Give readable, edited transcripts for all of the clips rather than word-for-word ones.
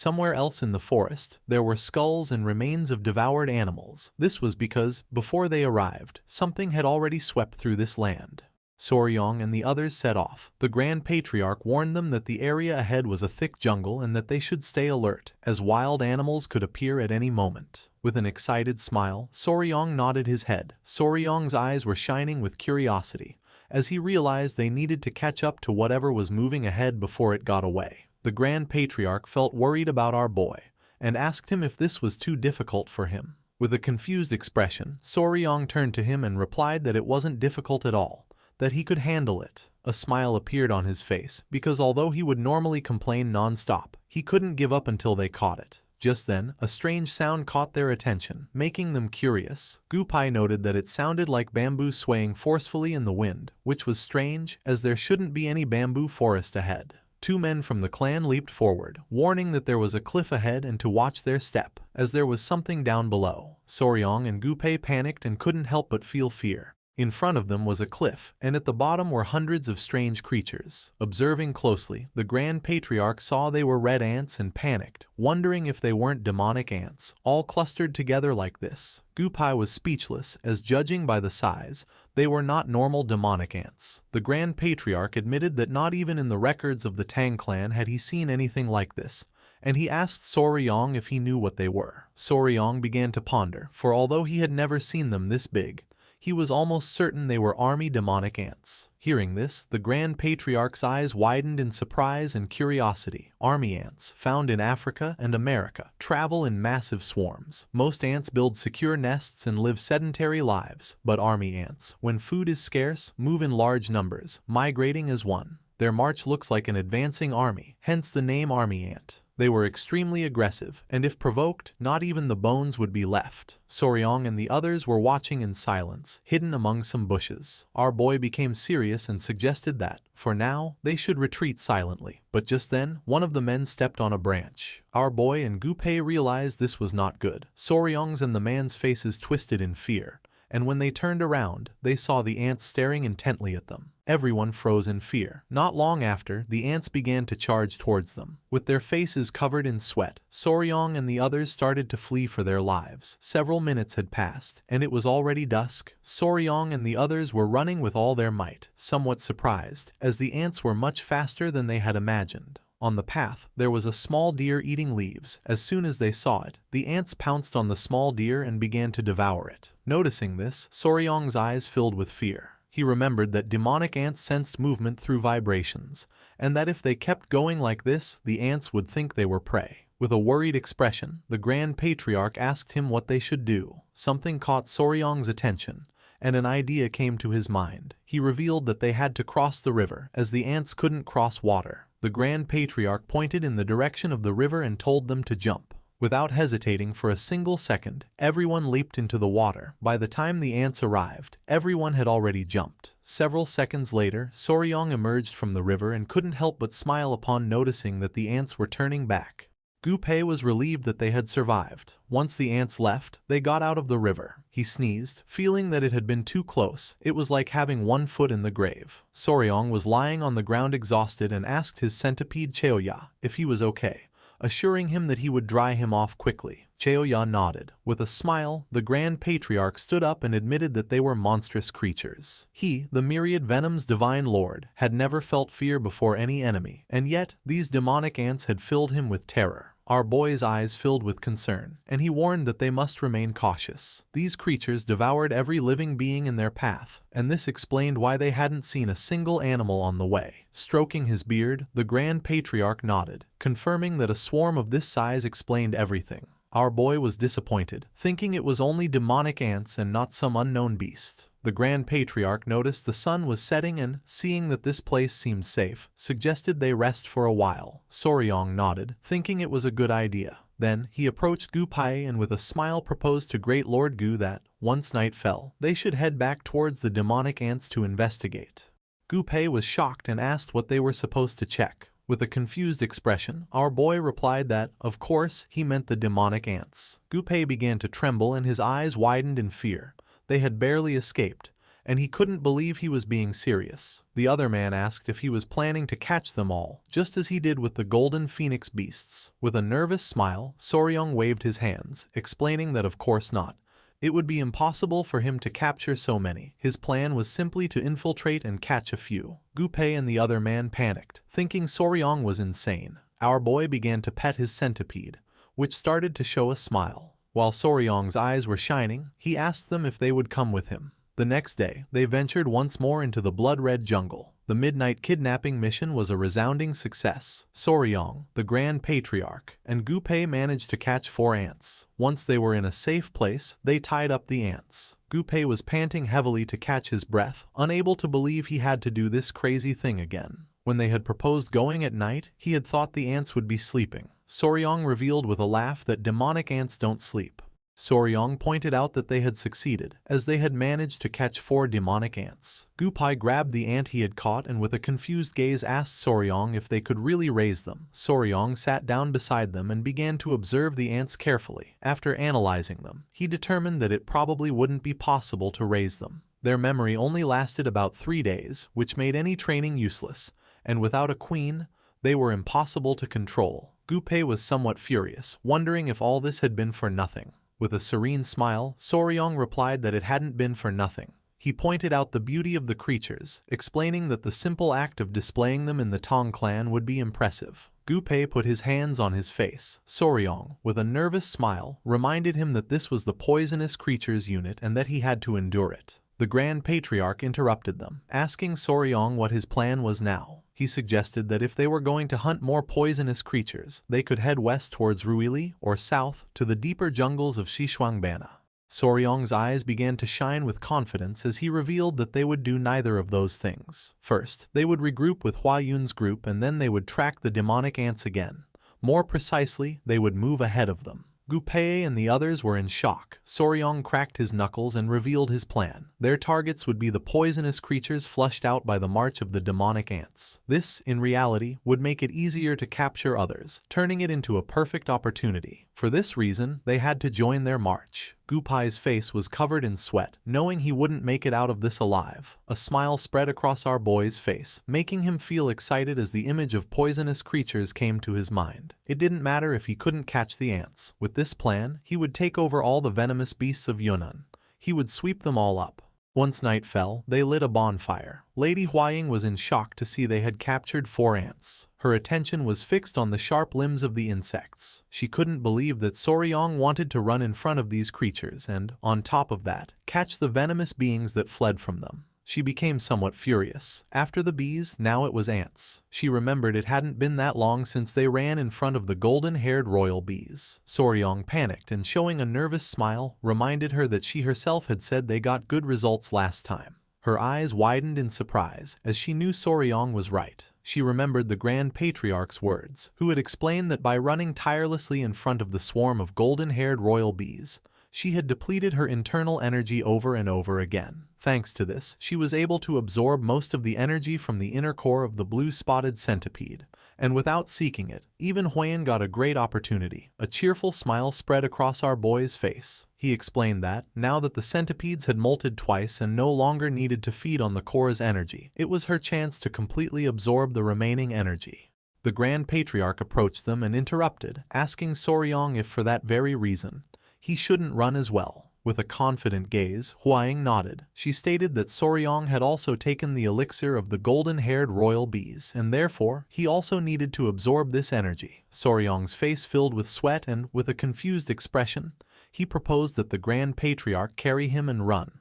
Somewhere else in the forest, there were skulls and remains of devoured animals. This was because, before they arrived, something had already swept through this land. Soryong and the others set off. The Grand Patriarch warned them that the area ahead was a thick jungle and that they should stay alert, as wild animals could appear at any moment. With an excited smile, Soryong nodded his head. Soryong's eyes were shining with curiosity, as he realized they needed to catch up to whatever was moving ahead before it got away. The Grand Patriarch felt worried about our boy, and asked him if this was too difficult for him. With a confused expression, Soryong turned to him and replied that it wasn't difficult at all, that he could handle it. A smile appeared on his face, because although he would normally complain non-stop, he couldn't give up until they caught it. Just then, a strange sound caught their attention, making them curious. Gupai noted that it sounded like bamboo swaying forcefully in the wind, which was strange, as there shouldn't be any bamboo forest ahead. Two men from the clan leaped forward, warning that there was a cliff ahead and to watch their step, as there was something down below. Soryong and Gupai panicked and couldn't help but feel fear. In front of them was a cliff, and at the bottom were hundreds of strange creatures. Observing closely, the Grand Patriarch saw they were red ants and panicked, wondering if they weren't demonic ants, all clustered together like this. Gupai was speechless, as judging by the size, they were not normal demonic ants. The Grand Patriarch admitted that not even in the records of the Tang clan had he seen anything like this, and he asked Soryong if he knew what they were. Soryong began to ponder, for although he had never seen them this big, he was almost certain they were army demonic ants. Hearing this, the Grand Patriarch's eyes widened in surprise and curiosity. Army ants, found in Africa and America, travel in massive swarms. Most ants build secure nests and live sedentary lives, but army ants, when food is scarce, move in large numbers, migrating as one. Their march looks like an advancing army, hence the name army ant. They were extremely aggressive, and if provoked, not even the bones would be left. Soryong and the others were watching in silence, hidden among some bushes. Our boy became serious and suggested that, for now, they should retreat silently. But just then, one of the men stepped on a branch. Our boy and Gupai realized this was not good. Soryong's and the man's faces twisted in fear, and when they turned around, they saw the ants staring intently at them. Everyone froze in fear. Not long after, the ants began to charge towards them. With their faces covered in sweat, Soryong and the others started to flee for their lives. Several minutes had passed, and it was already dusk. Soryong and the others were running with all their might, somewhat surprised, as the ants were much faster than they had imagined. On the path, there was a small deer eating leaves. As soon as they saw it, the ants pounced on the small deer and began to devour it. Noticing this, Soryong's eyes filled with fear. He remembered that demonic ants sensed movement through vibrations, and that if they kept going like this, the ants would think they were prey. With a worried expression, the Grand Patriarch asked him what they should do. Something caught Soryong's attention, and an idea came to his mind. He revealed that they had to cross the river, as the ants couldn't cross water. The Grand Patriarch pointed in the direction of the river and told them to jump. Without hesitating for a single second, everyone leaped into the water. By the time the ants arrived, everyone had already jumped. Several seconds later, Soryong emerged from the river and couldn't help but smile upon noticing that the ants were turning back. Gupai was relieved that they had survived. Once the ants left, they got out of the river. He sneezed, feeling that it had been too close. It was like having one foot in the grave. Soryong was lying on the ground exhausted and asked his centipede Cheoya if he was okay, assuring him that he would dry him off quickly. Cheoya nodded. With a smile, the Grand Patriarch stood up and admitted that they were monstrous creatures. He, the myriad venom's divine lord, had never felt fear before any enemy, and yet, these demonic ants had filled him with terror. Our boy's eyes filled with concern, and he warned that they must remain cautious. These creatures devoured every living being in their path, and this explained why they hadn't seen a single animal on the way. Stroking his beard, the Grand Patriarch nodded, confirming that a swarm of this size explained everything. Our boy was disappointed, thinking it was only demonic ants and not some unknown beast. The Grand Patriarch noticed the sun was setting and, seeing that this place seemed safe, suggested they rest for a while. Soryong nodded, thinking it was a good idea. Then, he approached Gupai and with a smile proposed to Great Lord Gu that, once night fell, they should head back towards the demonic ants to investigate. Gupai was shocked and asked what they were supposed to check. With a confused expression, our boy replied that, of course, he meant the demonic ants. Gupai began to tremble and his eyes widened in fear. They had barely escaped, and he couldn't believe he was being serious. The other man asked if he was planning to catch them all, just as he did with the golden phoenix beasts. With a nervous smile, Soryong waved his hands, explaining that of course not. It would be impossible for him to capture so many. His plan was simply to infiltrate and catch a few. Gunpei and the other man panicked, thinking Soryong was insane. Our boy began to pet his centipede, which started to show a smile. While Soryong's eyes were shining, he asked them if they would come with him. The next day, they ventured once more into the blood-red jungle. The midnight kidnapping mission was a resounding success. Soryong, the Grand Patriarch, and Gunpei managed to catch 4 ants. Once they were in a safe place, they tied up the ants. Gunpei was panting heavily to catch his breath, unable to believe he had to do this crazy thing again. When they had proposed going at night, he had thought the ants would be sleeping. Soryong revealed with a laugh that demonic ants don't sleep. Soryong pointed out that they had succeeded, as they had managed to catch 4 demonic ants. Gunpei grabbed the ant he had caught and with a confused gaze asked Soryong if they could really raise them. Soryong sat down beside them and began to observe the ants carefully. After analyzing them, he determined that it probably wouldn't be possible to raise them. Their memory only lasted about 3 days, which made any training useless, and without a queen, they were impossible to control. Gunpei was somewhat furious, wondering if all this had been for nothing. With a serene smile, Soryong replied that it hadn't been for nothing. He pointed out the beauty of the creatures, explaining that the simple act of displaying them in the Tang clan would be impressive. Gunpei put his hands on his face. Soryong, with a nervous smile, reminded him that this was the poisonous creatures unit and that he had to endure it. The Grand Patriarch interrupted them, asking Soryong what his plan was now. He suggested that if they were going to hunt more poisonous creatures, they could head west towards Ruili or south to the deeper jungles of Sichuan. Soryong's eyes began to shine with confidence as he revealed that they would do neither of those things. First, they would regroup with Hua Yun's group and then they would track the demonic ants again. More precisely, they would move ahead of them. Gunpei and the others were in shock. Soryong cracked his knuckles and revealed his plan. Their targets would be the poisonous creatures flushed out by the march of the demonic ants. This, in reality, would make it easier to capture others, turning it into a perfect opportunity. For this reason, they had to join their march. Gunpei's face was covered in sweat, knowing he wouldn't make it out of this alive. A smile spread across our boy's face, making him feel excited as the image of poisonous creatures came to his mind. It didn't matter if he couldn't catch the ants. With this plan, he would take over all the venomous beasts of Yunnan. He would sweep them all up. Once night fell, they lit a bonfire. Lady Huaying was in shock to see they had captured 4 ants. Her attention was fixed on the sharp limbs of the insects. She couldn't believe that Soryong wanted to run in front of these creatures and, on top of that, catch the venomous beings that fled from them. She became somewhat furious. After the bees, now it was ants. She remembered it hadn't been that long since they ran in front of the golden-haired royal bees. Soryong panicked and, showing a nervous smile, reminded her that she herself had said they got good results last time. Her eyes widened in surprise, as she knew Soryong was right. She remembered the Grand Patriarch's words, who had explained that by running tirelessly in front of the swarm of golden-haired royal bees, she had depleted her internal energy over and over again. Thanks to this, she was able to absorb most of the energy from the inner core of the blue-spotted centipede, and without seeking it, even Huyen got a great opportunity. A cheerful smile spread across our boy's face. He explained that, now that the centipedes had molted twice and no longer needed to feed on the core's energy, it was her chance to completely absorb the remaining energy. The Grand Patriarch approached them and interrupted, asking Soryong if for that very reason, he shouldn't run as well. With a confident gaze, Huaying nodded. She stated that Soryong had also taken the elixir of the golden-haired royal bees, and therefore, he also needed to absorb this energy. Soryong's face filled with sweat and, with a confused expression, he proposed that the Grand Patriarch carry him and run,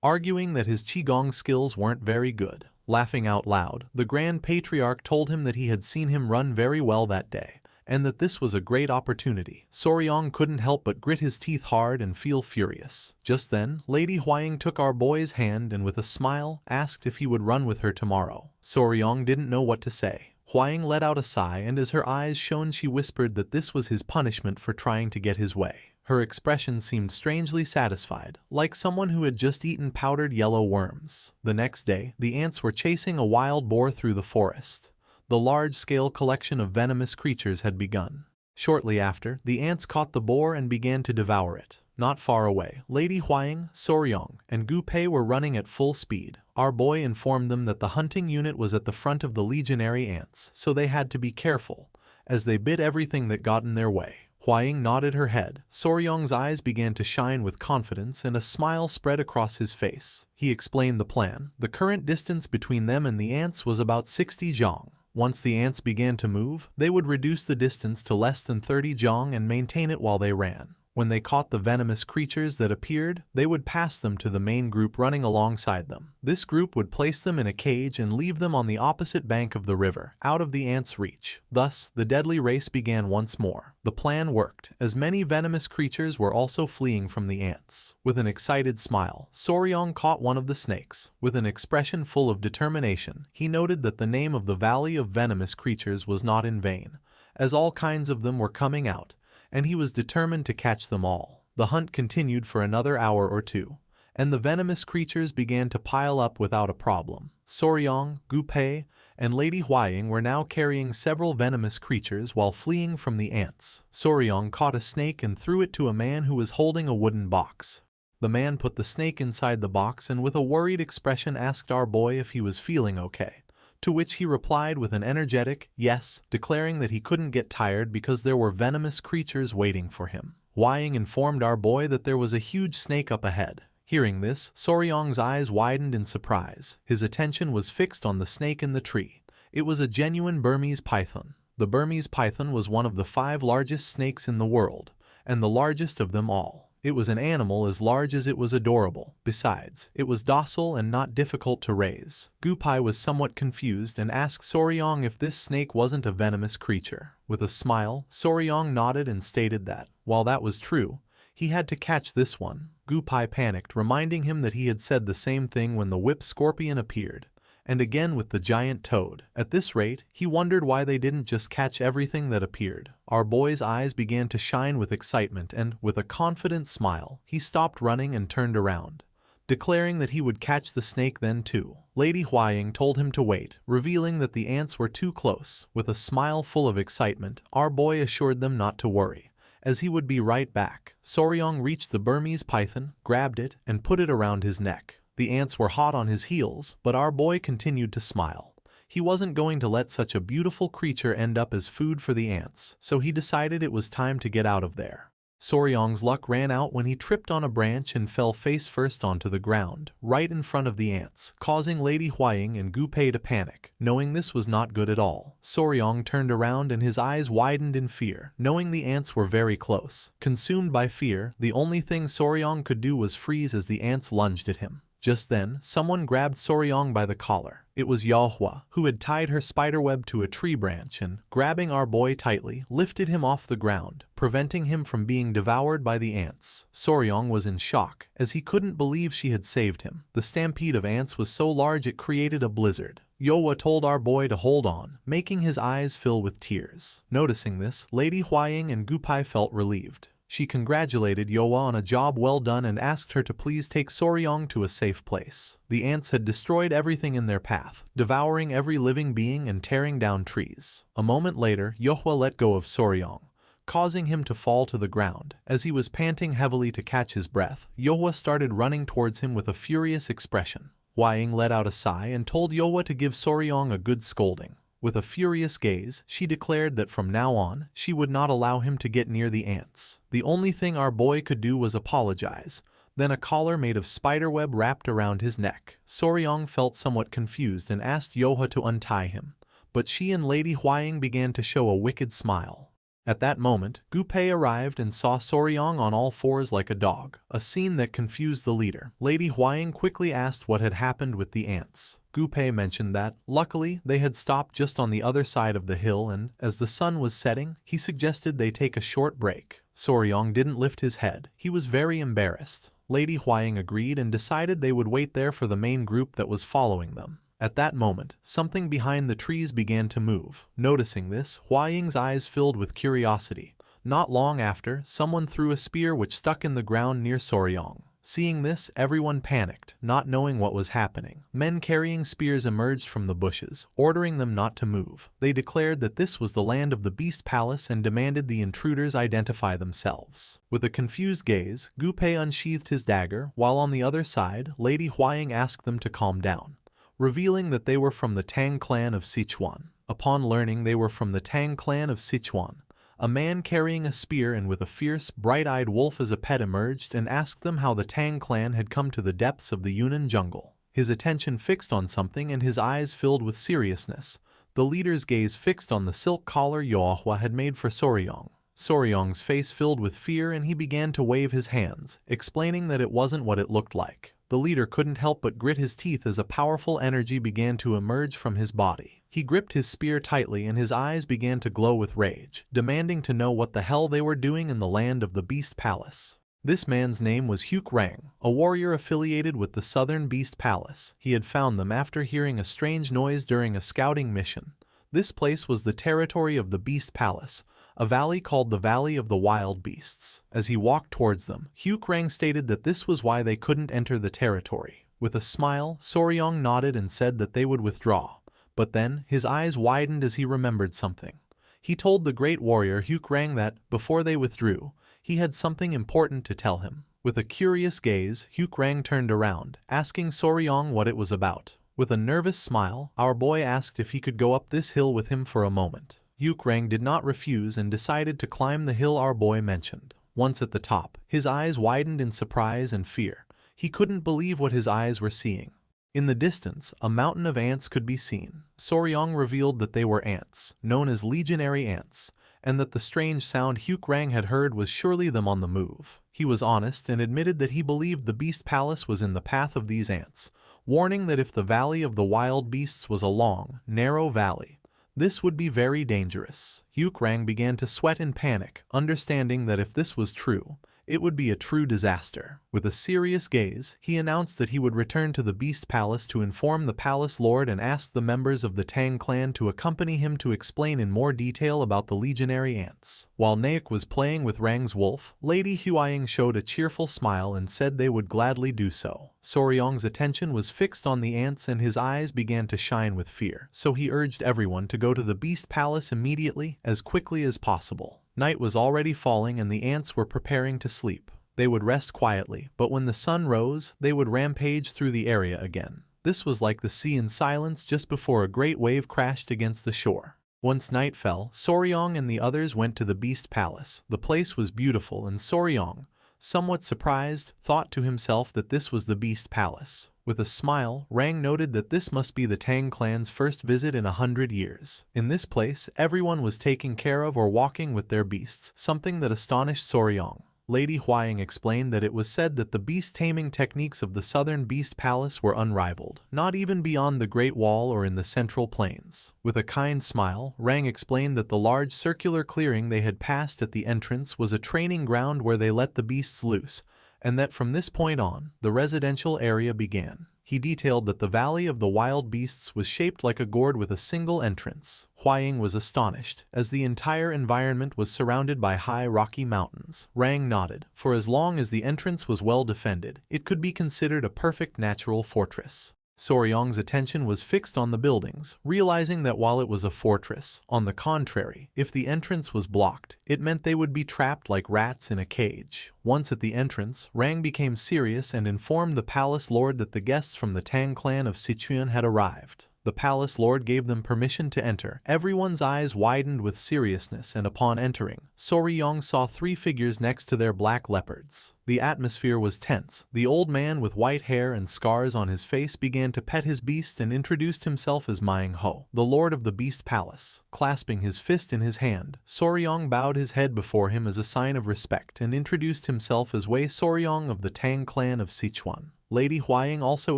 arguing that his qigong skills weren't very good. Laughing out loud, the Grand Patriarch told him that he had seen him run very well that day, and that this was a great opportunity. Soryong couldn't help but grit his teeth hard and feel furious. Just then, Lady Huaying took our boy's hand and with a smile, asked if he would run with her tomorrow. Soryong didn't know what to say. Huaying let out a sigh and as her eyes shone she whispered that this was his punishment for trying to get his way. Her expression seemed strangely satisfied, like someone who had just eaten powdered yellow worms. The next day, the ants were chasing a wild boar through the forest. The large-scale collection of venomous creatures had begun. Shortly after, the ants caught the boar and began to devour it. Not far away, Lady Huaying, Soryong, and Gu Pei were running at full speed. Our boy informed them that the hunting unit was at the front of the legionary ants, so they had to be careful, as they bit everything that got in their way. Huaying nodded her head. Soryong's eyes began to shine with confidence and a smile spread across his face. He explained the plan. The current distance between them and the ants was about 60 zhang. Once the ants began to move, they would reduce the distance to less than 30 zhang and maintain it while they ran. When they caught the venomous creatures that appeared, they would pass them to the main group running alongside them. This group would place them in a cage and leave them on the opposite bank of the river, out of the ants' reach. Thus, the deadly race began once more. The plan worked, as many venomous creatures were also fleeing from the ants. With an excited smile, Soryong caught one of the snakes. With an expression full of determination, he noted that the name of the Valley of Venomous Creatures was not in vain, as all kinds of them were coming out, and he was determined to catch them all. The hunt continued for another hour or two, and the venomous creatures began to pile up without a problem. Soryong, Gu Pei, and Lady Huaying were now carrying several venomous creatures while fleeing from the ants. Soryong caught a snake and threw it to a man who was holding a wooden box. The man put the snake inside the box and with a worried expression asked our boy if he was feeling okay, to which he replied with an energetic yes, declaring that he couldn't get tired because there were venomous creatures waiting for him. Huaying informed our boy that there was a huge snake up ahead. Hearing this, Soryong's eyes widened in surprise. His attention was fixed on the snake in the tree. It was a genuine Burmese python. The Burmese python was one of the 5 largest snakes in the world, and the largest of them all. It was an animal as large as it was adorable. Besides, it was docile and not difficult to raise. Gu Pei was somewhat confused and asked Soryong if this snake wasn't a venomous creature. With a smile, Soryong nodded and stated that, while that was true, he had to catch this one. Gu Pei panicked, reminding him that he had said the same thing when the whip scorpion appeared, and again with the giant toad. At this rate, he wondered why they didn't just catch everything that appeared. Our boy's eyes began to shine with excitement and, with a confident smile, he stopped running and turned around, declaring that he would catch the snake then too. Lady Huaying told him to wait, revealing that the ants were too close. With a smile full of excitement, our boy assured them not to worry, as he would be right back. Soryong reached the Burmese python, grabbed it, and put it around his neck. The ants were hot on his heels, but our boy continued to smile. He wasn't going to let such a beautiful creature end up as food for the ants, so he decided it was time to get out of there. Soryong's luck ran out when he tripped on a branch and fell face first onto the ground, right in front of the ants, causing Lady Huaying and Gu Pei to panic. Knowing this was not good at all, Soryong turned around and his eyes widened in fear, knowing the ants were very close. Consumed by fear, the only thing Soryong could do was freeze as the ants lunged at him. Just then, someone grabbed Soryong by the collar. It was Manhwa, who had tied her spiderweb to a tree branch and, grabbing our boy tightly, lifted him off the ground, preventing him from being devoured by the ants. Soryong was in shock, as he couldn't believe she had saved him. The stampede of ants was so large it created a blizzard. Manhwa told our boy to hold on, making his eyes fill with tears. Noticing this, Lady Huaying and Gu Pei felt relieved. She congratulated Manhwa on a job well done and asked her to please take Soryong to a safe place. The ants had destroyed everything in their path, devouring every living being and tearing down trees. A moment later, Manhwa let go of Soryong, causing him to fall to the ground. As he was panting heavily to catch his breath, Manhwa started running towards him with a furious expression. Huaying let out a sigh and told Manhwa to give Soryong a good scolding. With a furious gaze, she declared that from now on, she would not allow him to get near the ants. The only thing our boy could do was apologize. Then a collar made of spiderweb wrapped around his neck. Soryong felt somewhat confused and asked Manhwa to untie him, but she and Lady Huaying began to show a wicked smile. At that moment, Gu Pei arrived and saw Soryong on all fours like a dog, a scene that confused the leader. Lady Huaying quickly asked what had happened with the ants. Gu Pei mentioned that, luckily, they had stopped just on the other side of the hill and, as the sun was setting, he suggested they take a short break. Soryong didn't lift his head. He was very embarrassed. Lady Huaying agreed and decided they would wait there for the main group that was following them. At that moment, something behind the trees began to move. Noticing this, Huaying's eyes filled with curiosity. Not long after, someone threw a spear which stuck in the ground near Soryong. Seeing this, everyone panicked, not knowing what was happening. Men carrying spears emerged from the bushes, ordering them not to move. They declared that this was the land of the Beast Palace and demanded the intruders identify themselves. With a confused gaze, Gu Pei unsheathed his dagger, while on the other side, Lady Huaying asked them to calm down, revealing that they were from the Tang clan of Sichuan. Upon learning they were from the Tang clan of Sichuan, a man carrying a spear and with a fierce, bright-eyed wolf as a pet emerged and asked them how the Tang clan had come to the depths of the Yunnan jungle. His attention fixed on something and his eyes filled with seriousness. The leader's gaze fixed on the silk collar Yuehua had made for Soryong. Soryong's face filled with fear and he began to wave his hands, explaining that it wasn't what it looked like. The leader couldn't help but grit his teeth as a powerful energy began to emerge from his body. He gripped his spear tightly and his eyes began to glow with rage, demanding to know what the hell they were doing in the land of the Beast Palace. This man's name was Huk Rang, a warrior affiliated with the Southern Beast Palace. He had found them after hearing a strange noise during a scouting mission. This place was the territory of the Beast Palace, a valley called the Valley of the Wild Beasts. As he walked towards them, Huk Rang stated that this was why they couldn't enter the territory. With a smile, Soryong nodded and said that they would withdraw. But then, his eyes widened as he remembered something. He told the great warrior Huk Rang that, before they withdrew, he had something important to tell him. With a curious gaze, Huk Rang turned around, asking Soryong what it was about. With a nervous smile, our boy asked if he could go up this hill with him for a moment. Huk Rang did not refuse and decided to climb the hill our boy mentioned. Once at the top, his eyes widened in surprise and fear. He couldn't believe what his eyes were seeing. In the distance, a mountain of ants could be seen. Soryong revealed that they were ants, known as legionary ants, and that the strange sound Huk Rang had heard was surely them on the move. He was honest and admitted that he believed the Beast Palace was in the path of these ants, warning that if the Valley of the Wild Beasts was a long, narrow valley, this would be very dangerous. Huk Rang began to sweat in panic, understanding that if this was true, it would be a true disaster. With a serious gaze, he announced that he would return to the Beast Palace to inform the Palace Lord and ask the members of the Tang clan to accompany him to explain in more detail about the legionary ants. While Naik was playing with Rang's wolf, Lady Huaying showed a cheerful smile and said they would gladly do so. Soryong's attention was fixed on the ants and his eyes began to shine with fear, so he urged everyone to go to the Beast Palace immediately, as quickly as possible. Night was already falling and the ants were preparing to sleep. They would rest quietly, but when the sun rose, they would rampage through the area again. This was like the sea in silence just before a great wave crashed against the shore. Once night fell, Soryong and the others went to the Beast Palace. The place was beautiful and Soryong, somewhat surprised, thought to himself that this was the Beast Palace. With a smile, Rang noted that this must be the Tang clan's first visit in 100 years. In this place, everyone was taken care of or walking with their beasts, something that astonished Soryong. Lady Huaying explained that it was said that the beast-taming techniques of the Southern Beast Palace were unrivaled, not even beyond the Great Wall or in the Central Plains. With a kind smile, Rang explained that the large circular clearing they had passed at the entrance was a training ground where they let the beasts loose, and that from this point on, the residential area began. He detailed that the Valley of the Wild Beasts was shaped like a gourd with a single entrance. Huaying was astonished, as the entire environment was surrounded by high rocky mountains. Rang nodded. For as long as the entrance was well defended, it could be considered a perfect natural fortress. Soryong's attention was fixed on the buildings, realizing that while it was a fortress, on the contrary, if the entrance was blocked, it meant they would be trapped like rats in a cage. Once at the entrance, Rang became serious and informed the Palace Lord that the guests from the Tang clan of Sichuan had arrived. The Palace Lord gave them permission to enter. Everyone's eyes widened with seriousness and upon entering, Soryong saw 3 figures next to their black leopards. The atmosphere was tense. The old man with white hair and scars on his face began to pet his beast and introduced himself as Manhwa, the Lord of the Beast Palace. Clasping his fist in his hand, Soryong bowed his head before him as a sign of respect and introduced himself as Wei Soryong of the Tang clan of Sichuan. Lady Huaying also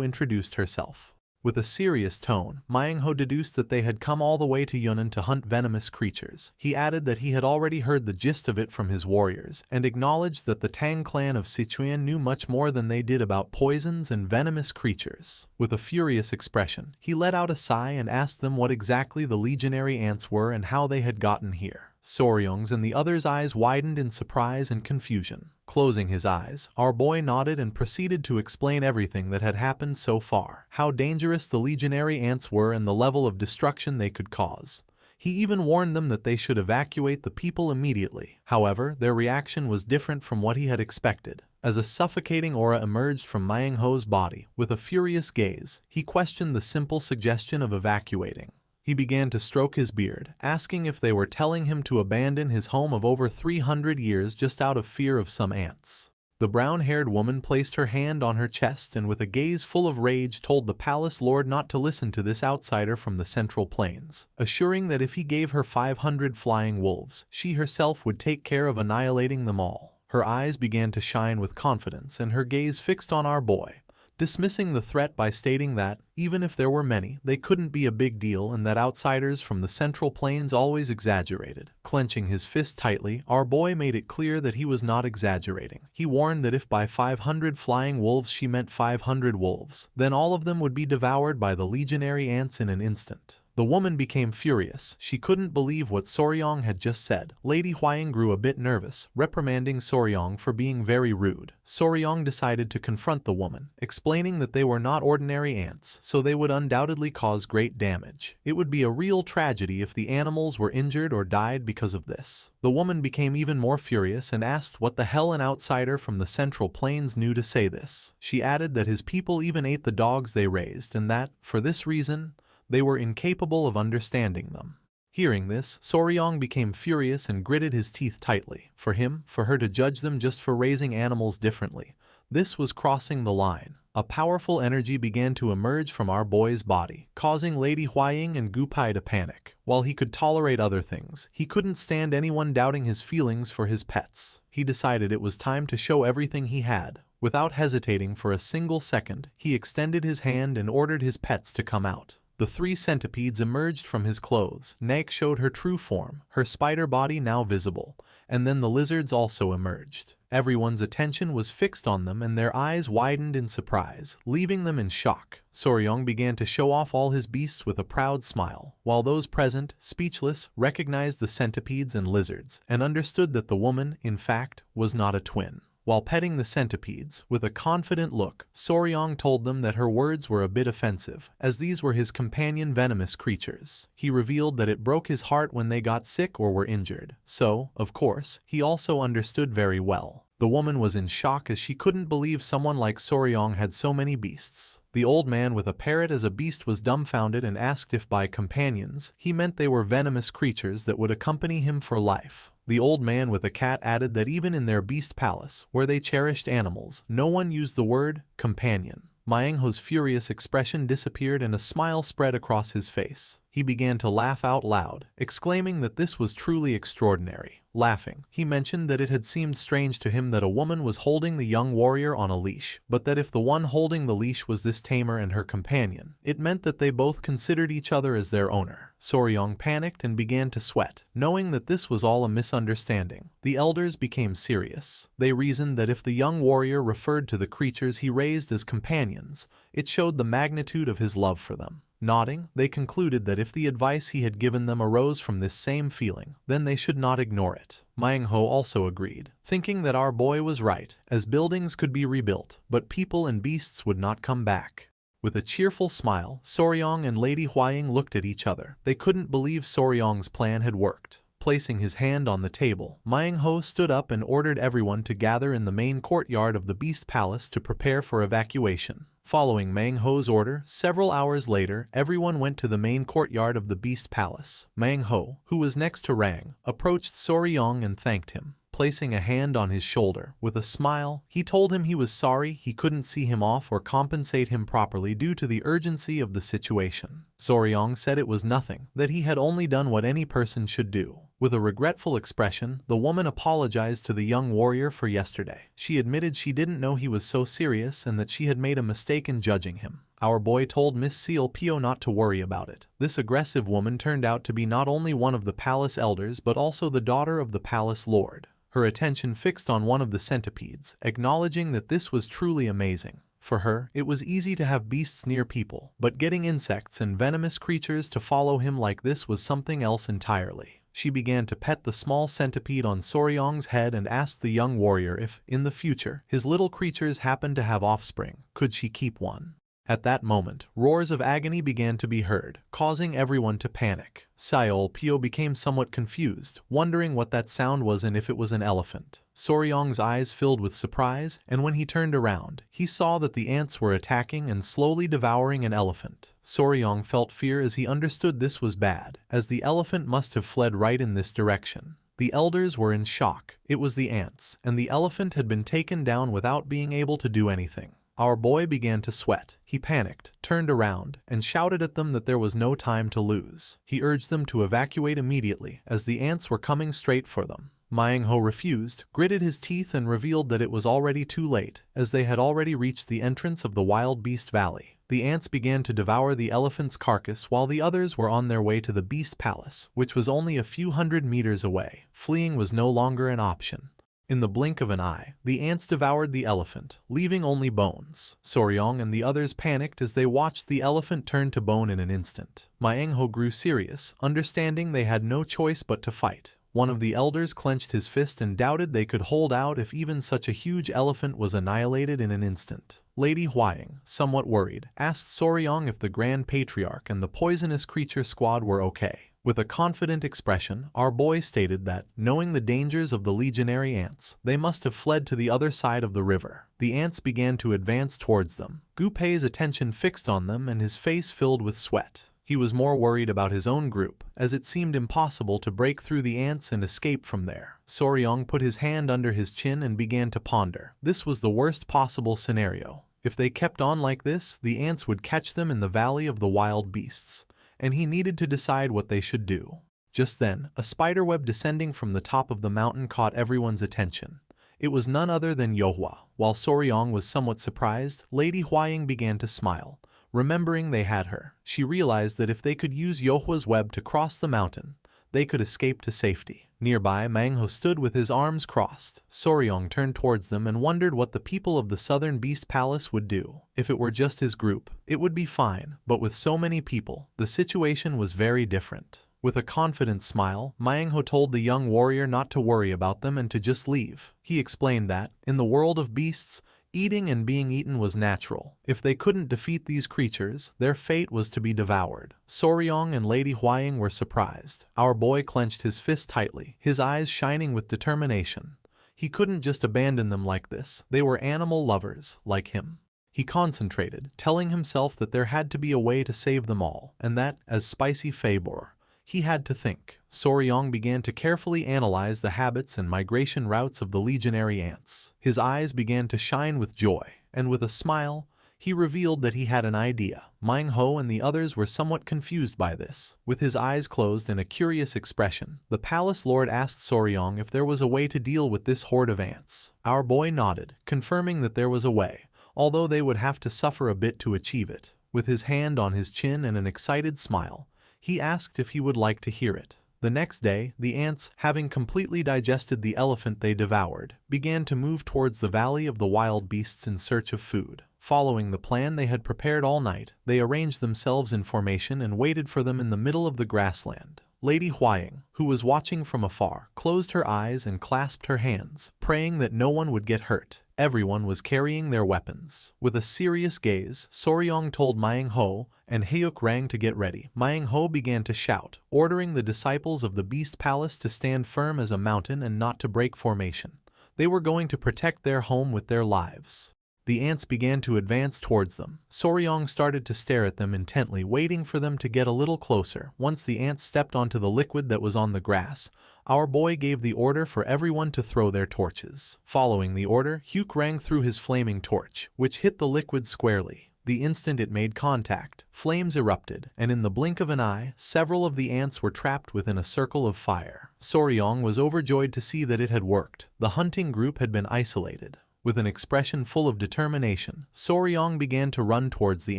introduced herself. With a serious tone, Manhwa deduced that they had come all the way to Yunnan to hunt venomous creatures. He added that he had already heard the gist of it from his warriors, and acknowledged that the Tang clan of Sichuan knew much more than they did about poisons and venomous creatures. With a furious expression, he let out a sigh and asked them what exactly the legionary ants were and how they had gotten here. Soryong's and the other's eyes widened in surprise and confusion. Closing his eyes, our boy nodded and proceeded to explain everything that had happened so far, how dangerous the legionary ants were and the level of destruction they could cause. He even warned them that they should evacuate the people immediately. However, their reaction was different from what he had expected. As a suffocating aura emerged from Manhwa's body, with a furious gaze, he questioned the simple suggestion of evacuating. He began to stroke his beard, asking if they were telling him to abandon his home of over 300 years just out of fear of some ants. The brown-haired woman placed her hand on her chest and with a gaze full of rage told the palace lord not to listen to this outsider from the Central Plains, assuring that if he gave her 500 flying wolves, she herself would take care of annihilating them all. Her eyes began to shine with confidence and her gaze fixed on our boy, dismissing the threat by stating that, even if there were many, they couldn't be a big deal and that outsiders from the Central Plains always exaggerated. Clenching his fist tightly, our boy made it clear that he was not exaggerating. He warned that if by 500 flying wolves she meant 500 wolves, then all of them would be devoured by the legionary ants in an instant. The woman became furious. She couldn't believe what Soryong had just said. Lady Huaying grew a bit nervous, reprimanding Soryong for being very rude. Soryong decided to confront the woman, explaining that they were not ordinary ants, so they would undoubtedly cause great damage. It would be a real tragedy if the animals were injured or died because of this. The woman became even more furious and asked what the hell an outsider from the Central Plains knew to say this. She added that his people even ate the dogs they raised and that, for this reason, they were incapable of understanding them. Hearing this, Soryong became furious and gritted his teeth tightly. For her to judge them just for raising animals differently, this was crossing the line. A powerful energy began to emerge from our boy's body, causing Lady Huaying and Gupai to panic. While he could tolerate other things, he couldn't stand anyone doubting his feelings for his pets. He decided it was time to show everything he had. Without hesitating for a single second, he extended his hand and ordered his pets to come out. The 3 centipedes emerged from his clothes. Naek showed her true form, her spider body now visible, and then the lizards also emerged. Everyone's attention was fixed on them and their eyes widened in surprise, leaving them in shock. Soryong began to show off all his beasts with a proud smile, while those present, speechless, recognized the centipedes and lizards, and understood that the woman, in fact, was not a twin. While petting the centipedes, with a confident look, Soryong told them that her words were a bit offensive, as these were his companion venomous creatures. He revealed that it broke his heart when they got sick or were injured, so, of course, he also understood very well. The woman was in shock as she couldn't believe someone like Soryong had so many beasts. The old man with a parrot as a beast was dumbfounded and asked if by companions, he meant they were venomous creatures that would accompany him for life. The old man with a cat added that even in their beast palace, where they cherished animals, no one used the word companion. Manhwa's furious expression disappeared and a smile spread across his face. He began to laugh out loud, exclaiming that this was truly extraordinary. Laughing, he mentioned that it had seemed strange to him that a woman was holding the young warrior on a leash, but that if the one holding the leash was this tamer and her companion, it meant that they both considered each other as their owner. Soryong panicked and began to sweat, knowing that this was all a misunderstanding. The elders became serious. They reasoned that if the young warrior referred to the creatures he raised as companions, it showed the magnitude of his love for them. Nodding, they concluded that if the advice he had given them arose from this same feeling, then they should not ignore it. Manhwa also agreed, thinking that our boy was right, as buildings could be rebuilt, but people and beasts would not come back. With a cheerful smile, Soryong and Lady Huaying looked at each other. They couldn't believe Soryong's plan had worked. Placing his hand on the table, Manhwa stood up and ordered everyone to gather in the main courtyard of the Beast Palace to prepare for evacuation. Following Manhwa's order, several hours later, everyone went to the main courtyard of the Beast Palace. Manhwa, who was next to Rang, approached Soryong and thanked him. Placing a hand on his shoulder, with a smile, he told him he was sorry he couldn't see him off or compensate him properly due to the urgency of the situation. Soryong said it was nothing, that he had only done what any person should do. With a regretful expression, the woman apologized to the young warrior for yesterday. She admitted she didn't know he was so serious and that she had made a mistake in judging him. Our boy told Miss Seal Pio not to worry about it. This aggressive woman turned out to be not only one of the palace elders but also the daughter of the palace lord. Her attention fixed on one of the centipedes, acknowledging that this was truly amazing. For her, it was easy to have beasts near people, but getting insects and venomous creatures to follow him like this was something else entirely. She began to pet the small centipede on Soryong's head and asked the young warrior if, in the future, his little creatures happened to have offspring, could she keep one. At that moment, roars of agony began to be heard, causing everyone to panic. Pio became somewhat confused, wondering what that sound was and if it was an elephant. Soryong's eyes filled with surprise, and when he turned around, he saw that the ants were attacking and slowly devouring an elephant. Soryong felt fear as he understood this was bad, as the elephant must have fled right in this direction. The elders were in shock. It was the ants, and the elephant had been taken down without being able to do anything. Our boy began to sweat. He panicked, turned around, and shouted at them that there was no time to lose. He urged them to evacuate immediately, as the ants were coming straight for them. Manhwa refused, gritted his teeth and revealed that it was already too late, as they had already reached the entrance of the Wild Beast Valley. The ants began to devour the elephant's carcass while the others were on their way to the Beast Palace, which was only a few hundred meters away. Fleeing was no longer an option. In the blink of an eye, the ants devoured the elephant, leaving only bones. Soryong and the others panicked as they watched the elephant turn to bone in an instant. Manhwa grew serious, understanding they had no choice but to fight. One of the elders clenched his fist and doubted they could hold out if even such a huge elephant was annihilated in an instant. Lady Huaying, somewhat worried, asked Soryong if the Grand Patriarch and the poisonous creature squad were okay. With a confident expression, our boy stated that, knowing the dangers of the legionary ants, they must have fled to the other side of the river. The ants began to advance towards them. Gunpei's attention fixed on them and his face filled with sweat. He was more worried about his own group, as it seemed impossible to break through the ants and escape from there. Soryong put his hand under his chin and began to ponder. This was the worst possible scenario. If they kept on like this, the ants would catch them in the Valley of the Wild Beasts, and he needed to decide what they should do. Just then, a spiderweb descending from the top of the mountain caught everyone's attention. It was none other than Yohua. While Soryong was somewhat surprised, Lady Huaying began to smile. Remembering they had her, she realized that if they could use Yohua's web to cross the mountain, they could escape to safety. Nearby, Manhwa stood with his arms crossed. Soryong turned towards them and wondered what the people of the Southern Beast Palace would do. If it were just his group, it would be fine, but with so many people, the situation was very different. With a confident smile, Manhwa told the young warrior not to worry about them and to just leave. He explained that, in the world of beasts, eating and being eaten was natural. If they couldn't defeat these creatures, their fate was to be devoured. Soryong and Lady Huaying were surprised. Our boy clenched his fist tightly, his eyes shining with determination. He couldn't just abandon them like this. They were animal lovers, like him. He concentrated, telling himself that there had to be a way to save them all, and that, as Spicy Fabor, he had to think. Soryong began to carefully analyze the habits and migration routes of the legionary ants. His eyes began to shine with joy, and with a smile, he revealed that he had an idea. Manhwa and the others were somewhat confused by this. With his eyes closed and a curious expression, the palace lord asked Soryong if there was a way to deal with this horde of ants. Our boy nodded, confirming that there was a way, although they would have to suffer a bit to achieve it. With his hand on his chin and an excited smile, he asked if he would like to hear it. The next day, the ants, having completely digested the elephant they devoured, began to move towards the Valley of the Wild Beasts in search of food. Following the plan they had prepared all night, they arranged themselves in formation and waited for them in the middle of the grassland. Lady Huaying, who was watching from afar, closed her eyes and clasped her hands, praying that no one would get hurt. Everyone was carrying their weapons. With a serious gaze, Soryong told Manhwa and Hyuk Rang to get ready. Manhwa began to shout, ordering the disciples of the Beast Palace to stand firm as a mountain and not to break formation. They were going to protect their home with their lives. The ants began to advance towards them. Soryong started to stare at them intently, waiting for them to get a little closer. Once the ants stepped onto the liquid that was on the grass, our boy gave the order for everyone to throw their torches. Following the order, Hyuk Rang threw his flaming torch, which hit the liquid squarely. The instant it made contact, flames erupted, and in the blink of an eye, several of the ants were trapped within a circle of fire. Soryong was overjoyed to see that it had worked. The hunting group had been isolated. With an expression full of determination, Soryong began to run towards the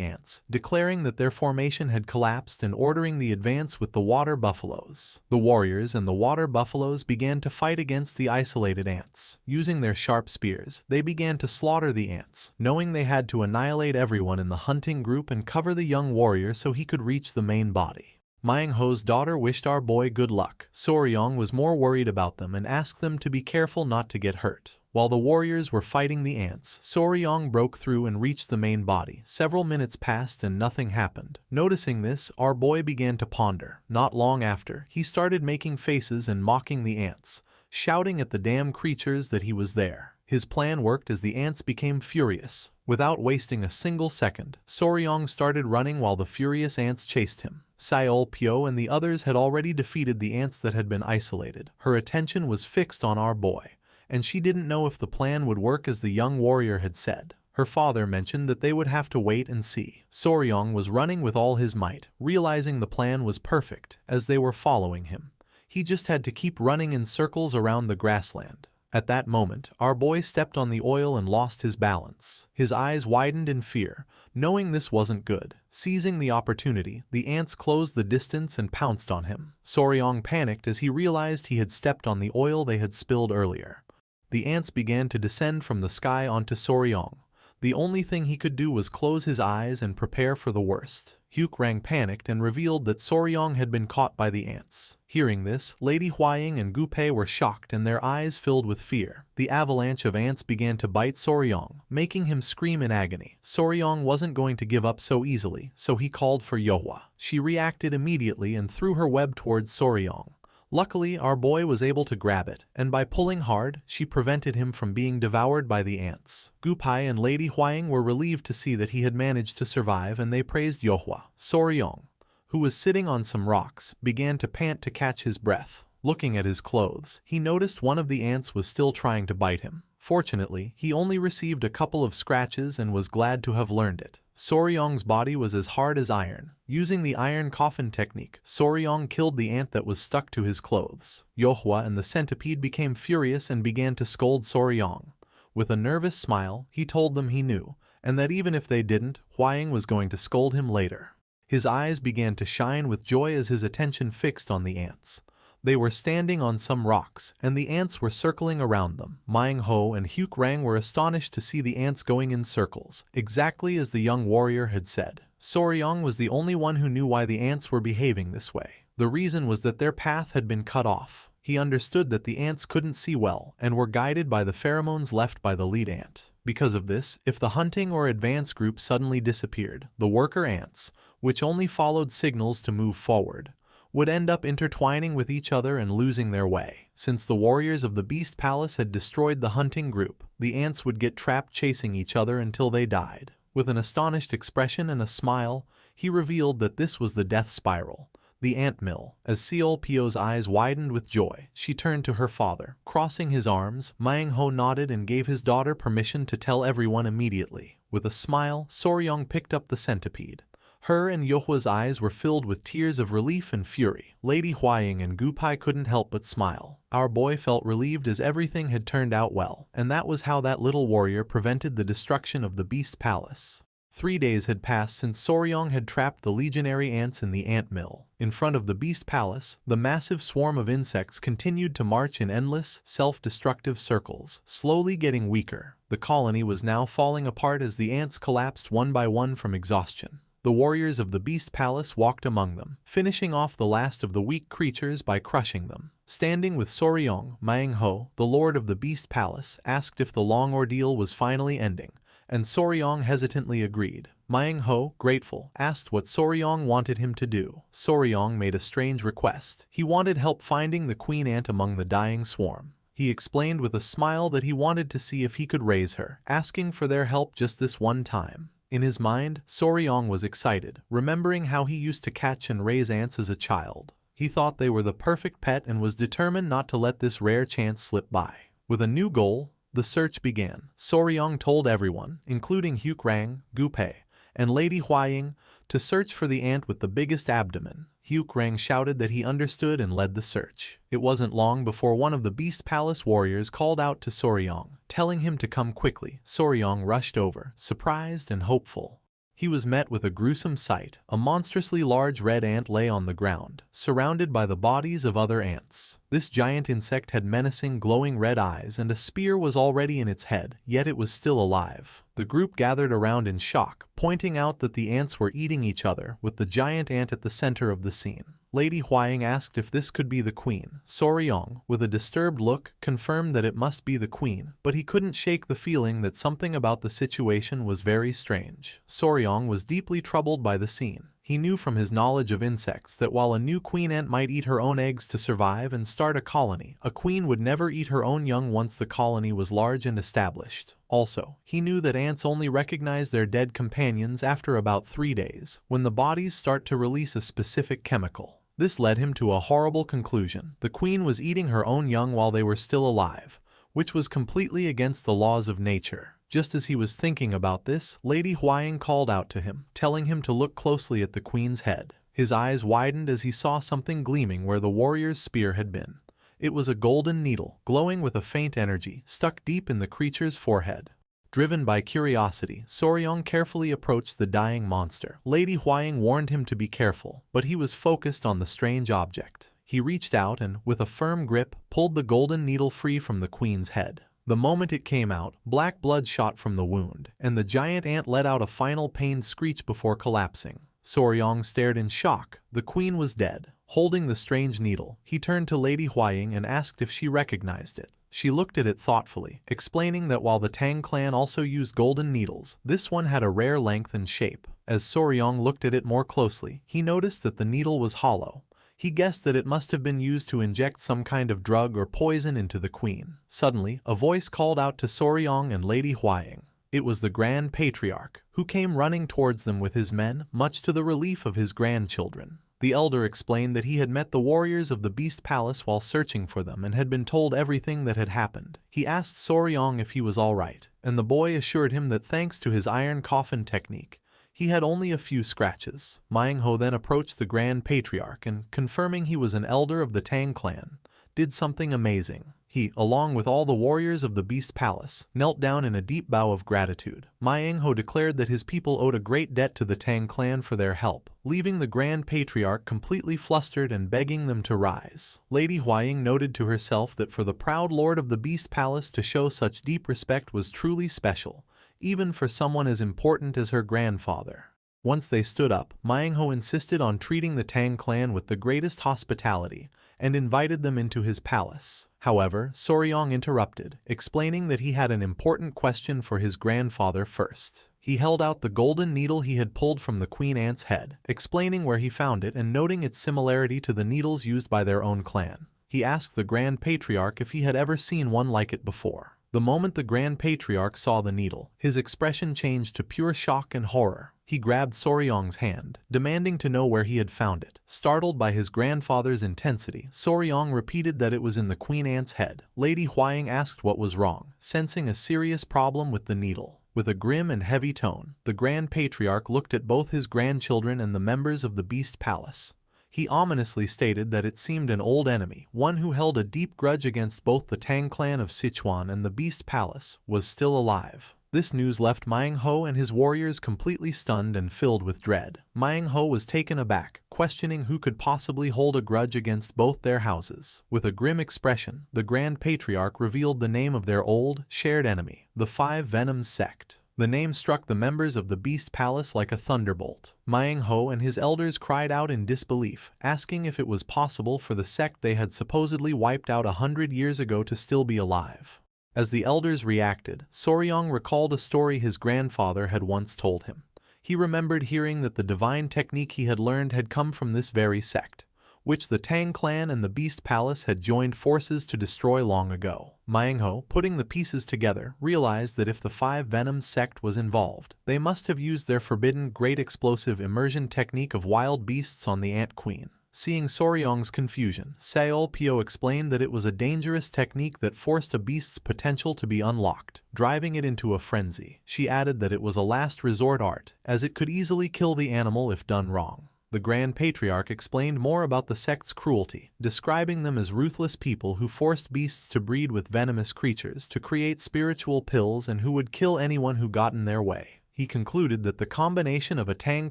ants, declaring that their formation had collapsed and ordering the advance with the water buffaloes. The warriors and the water buffaloes began to fight against the isolated ants. Using their sharp spears, they began to slaughter the ants, knowing they had to annihilate everyone in the hunting group and cover the young warrior so he could reach the main body. Manhwa's daughter wished our boy good luck. Soryong was more worried about them and asked them to be careful not to get hurt. While the warriors were fighting the ants, Soryong broke through and reached the main body. Several minutes passed and nothing happened. Noticing this, our boy began to ponder. Not long after, he started making faces and mocking the ants, shouting at the damn creatures that he was there. His plan worked as the ants became furious. Without wasting a single second, Soryong started running while the furious ants chased him. Seol Pyo and the others had already defeated the ants that had been isolated. Her attention was fixed on our boy, and she didn't know if the plan would work as the young warrior had said. Her father mentioned that they would have to wait and see. Soryong was running with all his might, realizing the plan was perfect as they were following him. He just had to keep running in circles around the grassland. At that moment, our boy stepped on the oil and lost his balance. His eyes widened in fear, knowing this wasn't good. Seizing the opportunity, the ants closed the distance and pounced on him. Soryong panicked as he realized he had stepped on the oil they had spilled earlier. The ants began to descend from the sky onto Soryong. The only thing he could do was close his eyes and prepare for the worst. Hyukrang panicked and revealed that Soryong had been caught by the ants. Hearing this, Lady Huaying and Gupei were shocked and their eyes filled with fear. The avalanche of ants began to bite Soryong, making him scream in agony. Soryong wasn't going to give up so easily, so he called for Yohwa. She reacted immediately and threw her web towards Soryong. Luckily, our boy was able to grab it, and by pulling hard, she prevented him from being devoured by the ants. Gupei and Lady Huaying were relieved to see that he had managed to survive, and they praised Yohwa. Soryong, who was sitting on some rocks, began to pant to catch his breath. Looking at his clothes, he noticed one of the ants was still trying to bite him. Fortunately, he only received a couple of scratches and was glad to have learned it. Soryong's body was as hard as iron. Using the iron coffin technique, Soryong killed the ant that was stuck to his clothes. Yohwa and the centipede became furious and began to scold Soryong. With a nervous smile, he told them he knew, and that even if they didn't, Huaying was going to scold him later. His eyes began to shine with joy as his attention fixed on the ants. They were standing on some rocks, and the ants were circling around them. Manhwa and Hyukrang were astonished to see the ants going in circles, exactly as the young warrior had said. Soryong was the only one who knew why the ants were behaving this way. The reason was that their path had been cut off. He understood that the ants couldn't see well, and were guided by the pheromones left by the lead ant. Because of this, if the hunting or advance group suddenly disappeared, the worker ants, which only followed signals to move forward, would end up intertwining with each other and losing their way. Since the warriors of the Beast Palace had destroyed the hunting group, the ants would get trapped chasing each other until they died. With an astonished expression and a smile, he revealed that this was the death spiral, the ant mill. As Seol Pyo's eyes widened with joy, she turned to her father. Crossing his arms, Manhwa nodded and gave his daughter permission to tell everyone immediately. With a smile, Soryong picked up the centipede. Her and Yohwa's eyes were filled with tears of relief and fury. Lady Huaying and Gupei couldn't help but smile. Our boy felt relieved as everything had turned out well, and that was how that little warrior prevented the destruction of the Beast Palace. 3 days had passed since Soryong had trapped the legionary ants in the ant mill. In front of the Beast Palace, the massive swarm of insects continued to march in endless, self-destructive circles, slowly getting weaker. The colony was now falling apart as the ants collapsed one by one from exhaustion. The warriors of the Beast Palace walked among them, finishing off the last of the weak creatures by crushing them. Standing with Soryong, Manhwa, the lord of the Beast Palace, asked if the long ordeal was finally ending, and Soryong hesitantly agreed. Manhwa, grateful, asked what Soryong wanted him to do. Soryong made a strange request. He wanted help finding the queen ant among the dying swarm. He explained with a smile that he wanted to see if he could raise her, asking for their help just this one time. In his mind, Soryong was excited, remembering how he used to catch and raise ants as a child. He thought they were the perfect pet and was determined not to let this rare chance slip by. With a new goal, the search began. Soryong told everyone, including Hyukrang, Gupei, and Lady Huaying, to search for the ant with the biggest abdomen. Hyukrang shouted that he understood and led the search. It wasn't long before one of the Beast Palace warriors called out to Soryong, telling him to come quickly. Soryong rushed over, surprised and hopeful. He was met with a gruesome sight. A monstrously large red ant lay on the ground, surrounded by the bodies of other ants. This giant insect had menacing, glowing red eyes, and a spear was already in its head, yet it was still alive. The group gathered around in shock, pointing out that the ants were eating each other, with the giant ant at the center of the scene. Lady Huaying asked if this could be the queen. Soryong, with a disturbed look, confirmed that it must be the queen, but he couldn't shake the feeling that something about the situation was very strange. Soryong was deeply troubled by the scene. He knew from his knowledge of insects that while a new queen ant might eat her own eggs to survive and start a colony, a queen would never eat her own young once the colony was large and established. Also, he knew that ants only recognize their dead companions after about 3 days, when the bodies start to release a specific chemical. This led him to a horrible conclusion. The queen was eating her own young while they were still alive, which was completely against the laws of nature. Just as he was thinking about this, Lady Huaying called out to him, telling him to look closely at the queen's head. His eyes widened as he saw something gleaming where the warrior's spear had been. It was a golden needle, glowing with a faint energy, stuck deep in the creature's forehead. Driven by curiosity, Soryong carefully approached the dying monster. Lady Huaying warned him to be careful, but he was focused on the strange object. He reached out and, with a firm grip, pulled the golden needle free from the queen's head. The moment it came out, black blood shot from the wound, and the giant ant let out a final pained screech before collapsing. Soryong stared in shock. The queen was dead. Holding the strange needle, he turned to Lady Huaying and asked if she recognized it. She looked at it thoughtfully, explaining that while the Tang clan also used golden needles, this one had a rare length and shape. As Soryong looked at it more closely, he noticed that the needle was hollow. He guessed that it must have been used to inject some kind of drug or poison into the queen. Suddenly, a voice called out to Soryong and Lady Huaying. It was the Grand Patriarch, who came running towards them with his men, much to the relief of his grandchildren. The elder explained that he had met the warriors of the Beast Palace while searching for them and had been told everything that had happened. He asked Soryong if he was all right, and the boy assured him that thanks to his iron coffin technique, he had only a few scratches. Manhwa then approached the Grand Patriarch and, confirming he was an elder of the Tang clan, did something amazing. He, along with all the warriors of the Beast Palace, knelt down in a deep bow of gratitude. Manhwa declared that his people owed a great debt to the Tang clan for their help, leaving the Grand Patriarch completely flustered and begging them to rise. Lady Huaying noted to herself that for the proud lord of the Beast Palace to show such deep respect was truly special, even for someone as important as her grandfather. Once they stood up, Manhwa insisted on treating the Tang clan with the greatest hospitality and invited them into his palace. However, Soryong interrupted, explaining that he had an important question for his grandfather first. He held out the golden needle he had pulled from the queen ant's head, explaining where he found it and noting its similarity to the needles used by their own clan. He asked the Grand Patriarch if he had ever seen one like it before. The moment the Grand Patriarch saw the needle, his expression changed to pure shock and horror. He grabbed Soryong's hand, demanding to know where he had found it. Startled by his grandfather's intensity, Soryong repeated that it was in the queen ant's head. Lady Huaying asked what was wrong, sensing a serious problem with the needle. With a grim and heavy tone, the Grand Patriarch looked at both his grandchildren and the members of the Beast Palace. He ominously stated that it seemed an old enemy, one who held a deep grudge against both the Tang clan of Sichuan and the Beast Palace, was still alive. This news left Manhwa and his warriors completely stunned and filled with dread. Manhwa was taken aback, questioning who could possibly hold a grudge against both their houses. With a grim expression, the Grand Patriarch revealed the name of their old, shared enemy, the Five Venoms sect. The name struck the members of the Beast Palace like a thunderbolt. Manhwa and his elders cried out in disbelief, asking if it was possible for the sect they had supposedly wiped out 100 years ago to still be alive. As the elders reacted, Soryong recalled a story his grandfather had once told him. He remembered hearing that the divine technique he had learned had come from this very sect, which the Tang clan and the Beast Palace had joined forces to destroy long ago. Manhwa, putting the pieces together, realized that if the Five Venoms sect was involved, they must have used their forbidden great explosive immersion technique of wild beasts on the Ant Queen. Seeing Soryong's confusion, Seolpyo explained that it was a dangerous technique that forced a beast's potential to be unlocked, driving it into a frenzy. She added that it was a last resort art, as it could easily kill the animal if done wrong. The Grand Patriarch explained more about the sect's cruelty, describing them as ruthless people who forced beasts to breed with venomous creatures to create spiritual pills and who would kill anyone who got in their way. He concluded that the combination of a Tang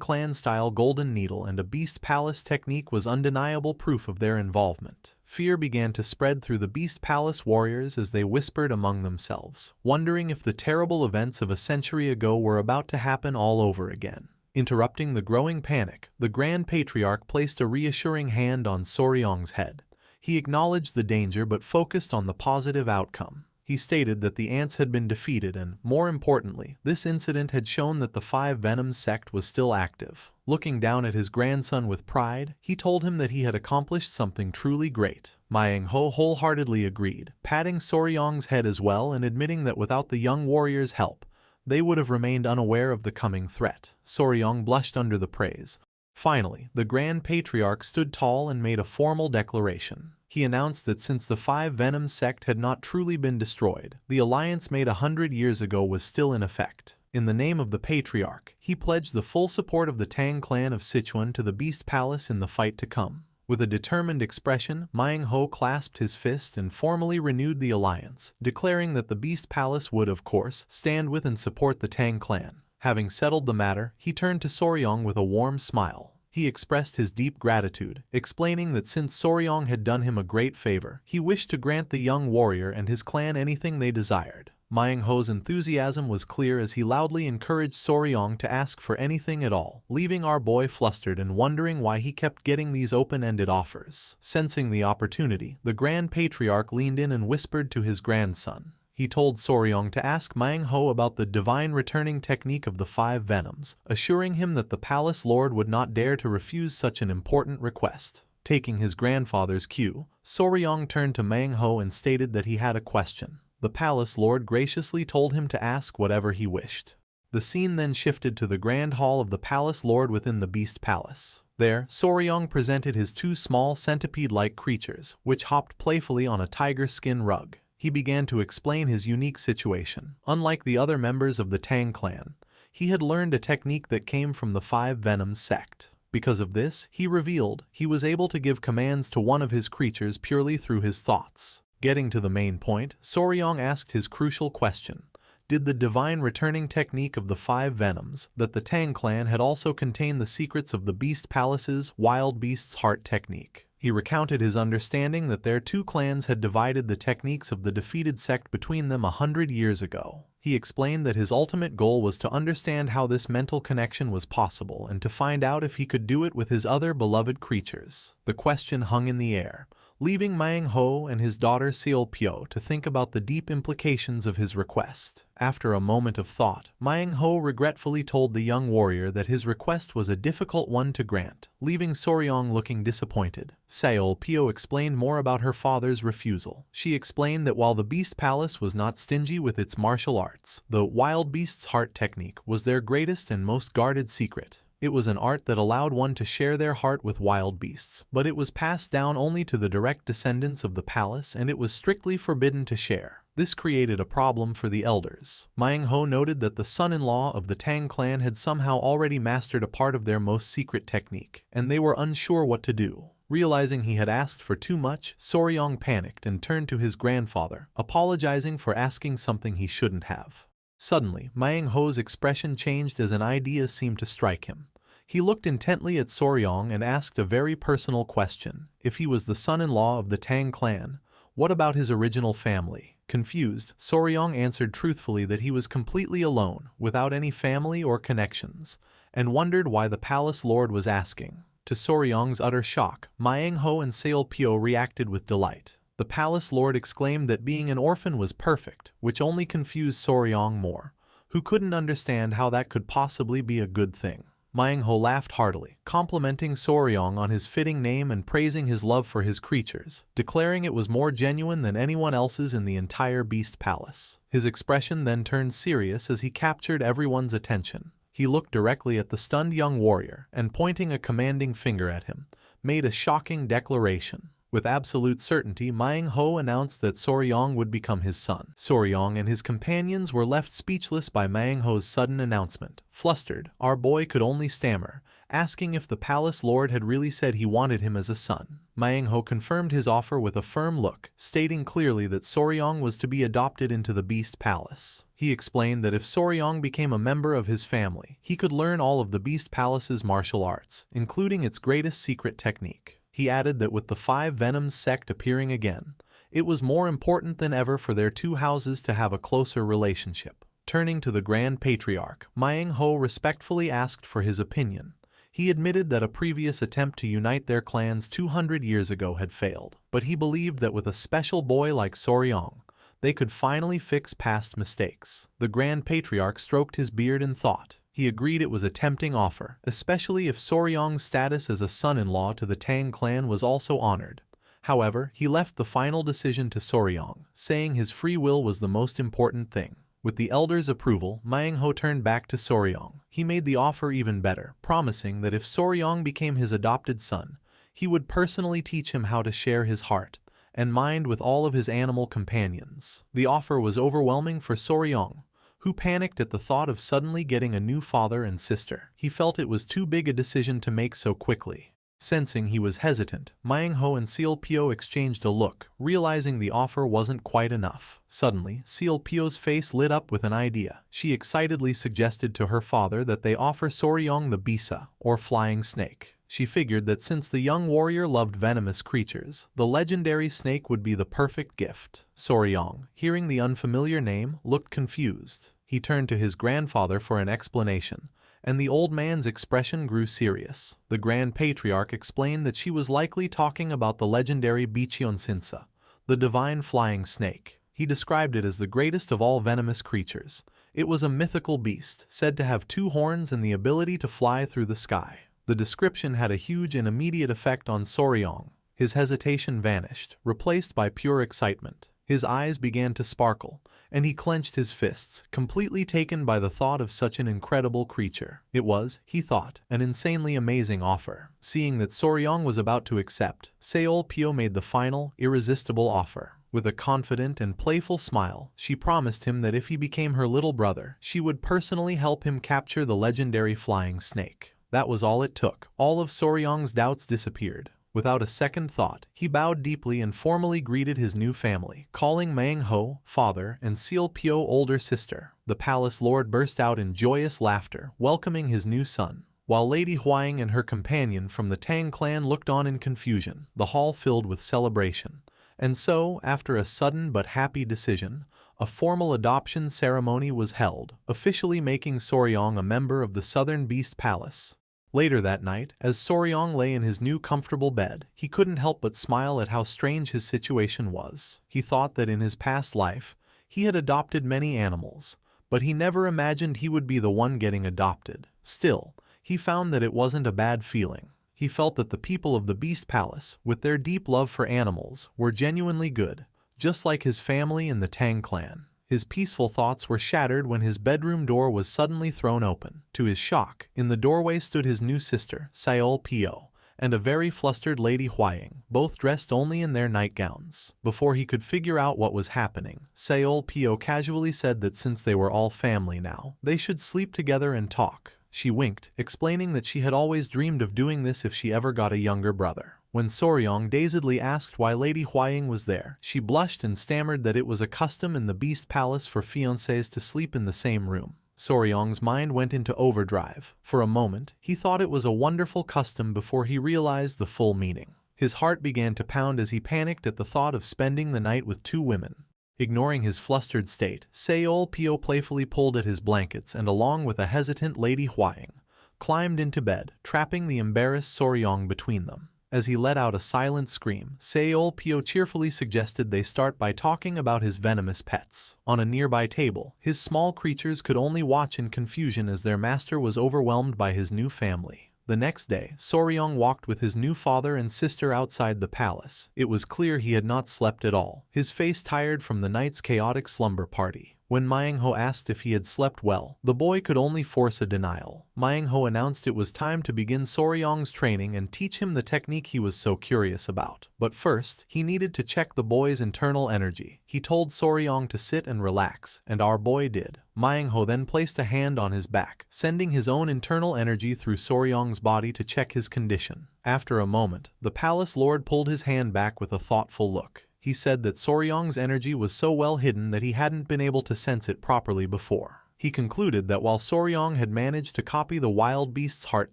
clan-style golden needle and a Beast Palace technique was undeniable proof of their involvement. Fear began to spread through the Beast Palace warriors as they whispered among themselves, wondering if the terrible events of a century ago were about to happen all over again. Interrupting the growing panic, the Grand Patriarch placed a reassuring hand on Soryong's head. He acknowledged the danger but focused on the positive outcome. He stated that the ants had been defeated and, more importantly, this incident had shown that the Five Venoms sect was still active. Looking down at his grandson with pride, he told him that he had accomplished something truly great. Manhwa wholeheartedly agreed, patting Soryong's head as well and admitting that without the young warrior's help, they would have remained unaware of the coming threat. Soryong blushed under the praise. Finally, the Grand Patriarch stood tall and made a formal declaration. He announced that since the Five Venoms sect had not truly been destroyed, the alliance made 100 years ago was still in effect. In the name of the Patriarch, he pledged the full support of the Tang clan of Sichuan to the Beast Palace in the fight to come. With a determined expression, Manhwa clasped his fist and formally renewed the alliance, declaring that the Beast Palace would, of course, stand with and support the Tang clan. Having settled the matter, he turned to Soryong with a warm smile. He expressed his deep gratitude, explaining that since Soryong had done him a great favor, he wished to grant the young warrior and his clan anything they desired. Manhwa's enthusiasm was clear as he loudly encouraged Soryong to ask for anything at all, leaving our boy flustered and wondering why he kept getting these open-ended offers. Sensing the opportunity, the Grand Patriarch leaned in and whispered to his grandson. He told Soryong to ask Manhwa about the divine returning technique of the Five Venoms, assuring him that the Palace Lord would not dare to refuse such an important request. Taking his grandfather's cue, Soryong turned to Manhwa and stated that he had a question. The Palace Lord graciously told him to ask whatever he wished. The scene then shifted to the Grand Hall of the Palace Lord within the Beast Palace. There, Soryong presented his two small centipede-like creatures, which hopped playfully on a tiger skin rug. He began to explain his unique situation. Unlike the other members of the Tang clan, he had learned a technique that came from the Five Venoms sect. Because of this, he revealed, he was able to give commands to one of his creatures purely through his thoughts. Getting to the main point, Soryong asked his crucial question. Did the divine returning technique of the Five Venoms, that the Tang clan had also contained the secrets of the Beast Palace's Wild Beast's Heart technique? He recounted his understanding that their two clans had divided the techniques of the defeated sect between them 100 years ago. He explained that his ultimate goal was to understand how this mental connection was possible and to find out if he could do it with his other beloved creatures. The question hung in the air, leaving Manhwa and his daughter Seolpyo to think about the deep implications of his request. After a moment of thought, Manhwa regretfully told the young warrior that his request was a difficult one to grant, leaving Soryong looking disappointed. Seolpyo explained more about her father's refusal. She explained that while the Beast Palace was not stingy with its martial arts, the Wild Beast's Heart technique was their greatest and most guarded secret. It was an art that allowed one to share their heart with wild beasts, but it was passed down only to the direct descendants of the palace and it was strictly forbidden to share. This created a problem for the elders. Manhwa noted that the son-in-law of the Tang clan had somehow already mastered a part of their most secret technique, and they were unsure what to do. Realizing he had asked for too much, Soryong panicked and turned to his grandfather, apologizing for asking something he shouldn't have. Suddenly, Manhwa's expression changed as an idea seemed to strike him. He looked intently at Soryong and asked a very personal question. If he was the son-in-law of the Tang clan, what about his original family? Confused, Soryong answered truthfully that he was completely alone, without any family or connections, and wondered why the palace lord was asking. To Soryong's utter shock, Manhwa and Seolpyo reacted with delight. The palace lord exclaimed that being an orphan was perfect, which only confused Soryong more, who couldn't understand how that could possibly be a good thing. Manhwa laughed heartily, complimenting Soryong on his fitting name and praising his love for his creatures, declaring it was more genuine than anyone else's in the entire Beast Palace. His expression then turned serious as he captured everyone's attention. He looked directly at the stunned young warrior and, pointing a commanding finger at him, made a shocking declaration. With absolute certainty, Manhwa announced that Soryong would become his son. Soryong and his companions were left speechless by Manhwa's sudden announcement. Flustered, our boy could only stammer, asking if the palace lord had really said he wanted him as a son. Manhwa confirmed his offer with a firm look, stating clearly that Soryong was to be adopted into the Beast Palace. He explained that if Soryong became a member of his family, he could learn all of the Beast Palace's martial arts, including its greatest secret technique. He added that with the Five Venoms sect appearing again, it was more important than ever for their two houses to have a closer relationship. Turning to the Grand Patriarch, Manhwa respectfully asked for his opinion. He admitted that a previous attempt to unite their clans 200 years ago had failed, but he believed that with a special boy like Soryong, they could finally fix past mistakes. The Grand Patriarch stroked his beard in thought. He agreed it was a tempting offer, especially if Soryong's status as a son-in-law to the Tang clan was also honored. However, he left the final decision to Soryong, saying his free will was the most important thing. With the elder's approval, Manhwa turned back to Soryong. He made the offer even better, promising that if Soryong became his adopted son, he would personally teach him how to share his heart and mind with all of his animal companions. The offer was overwhelming for Soryong, who panicked at the thought of suddenly getting a new father and sister. He felt it was too big a decision to make so quickly. Sensing he was hesitant, Manhwa and Silpio exchanged a look, realizing the offer wasn't quite enough. Suddenly, Silpio's face lit up with an idea. She excitedly suggested to her father that they offer Soryong the bisa, or flying snake. She figured that since the young warrior loved venomous creatures, the legendary snake would be the perfect gift. Soryong, hearing the unfamiliar name, looked confused. He turned to his grandfather for an explanation, and the old man's expression grew serious. The Grand Patriarch explained that she was likely talking about the legendary Bichionsinsa, the divine flying snake. He described it as the greatest of all venomous creatures. It was a mythical beast, said to have 2 horns and the ability to fly through the sky. The description had a huge and immediate effect on Soryong. His hesitation vanished, replaced by pure excitement. His eyes began to sparkle, and he clenched his fists, completely taken by the thought of such an incredible creature. It was, he thought, an insanely amazing offer. Seeing that Soryong was about to accept, Silpio made the final, irresistible offer. With a confident and playful smile, she promised him that if he became her little brother, she would personally help him capture the legendary flying snake. That was all it took. All of Soryong's doubts disappeared. Without a second thought, he bowed deeply and formally greeted his new family, calling Manhwa father and Silpio older sister. The palace lord burst out in joyous laughter, welcoming his new son. While Lady Huang and her companion from the Tang clan looked on in confusion, the hall filled with celebration. And so, after a sudden but happy decision, a formal adoption ceremony was held, officially making Soryong a member of the Southern Beast Palace. Later that night, as Soryong lay in his new comfortable bed, he couldn't help but smile at how strange his situation was. He thought that in his past life, he had adopted many animals, but he never imagined he would be the one getting adopted. Still, he found that it wasn't a bad feeling. He felt that the people of the Beast Palace, with their deep love for animals, were genuinely good, just like his family in the Tang clan. His peaceful thoughts were shattered when his bedroom door was suddenly thrown open. To his shock, in the doorway stood his new sister, Silpio, and a very flustered Lady Huang, both dressed only in their nightgowns. Before he could figure out what was happening, Silpio casually said that since they were all family now, they should sleep together and talk. She winked, explaining that she had always dreamed of doing this if she ever got a younger brother. When Soryong dazedly asked why Lady Huang was there, she blushed and stammered that it was a custom in the Beast Palace for fiancés to sleep in the same room. Soryong's mind went into overdrive. For a moment, he thought it was a wonderful custom before he realized the full meaning. His heart began to pound as he panicked at the thought of spending the night with 2 women. Ignoring his flustered state, Silpio playfully pulled at his blankets and along with a hesitant Lady Huang, climbed into bed, trapping the embarrassed Soryong between them. As he let out a silent scream, Silpio cheerfully suggested they start by talking about his venomous pets. On a nearby table, his small creatures could only watch in confusion as their master was overwhelmed by his new family. The next day, Soryong walked with his new father and sister outside the palace. It was clear he had not slept at all, his face tired from the night's chaotic slumber party. When Manhwa asked if he had slept well, the boy could only force a denial. Manhwa announced it was time to begin Soryong's training and teach him the technique he was so curious about. But first, he needed to check the boy's internal energy. He told Soryong to sit and relax, and our boy did. Manhwa then placed a hand on his back, sending his own internal energy through Soryong's body to check his condition. After a moment, the palace lord pulled his hand back with a thoughtful look. He said that Soryong's energy was so well hidden that he hadn't been able to sense it properly before. He concluded that while Soryong had managed to copy the wild beast's heart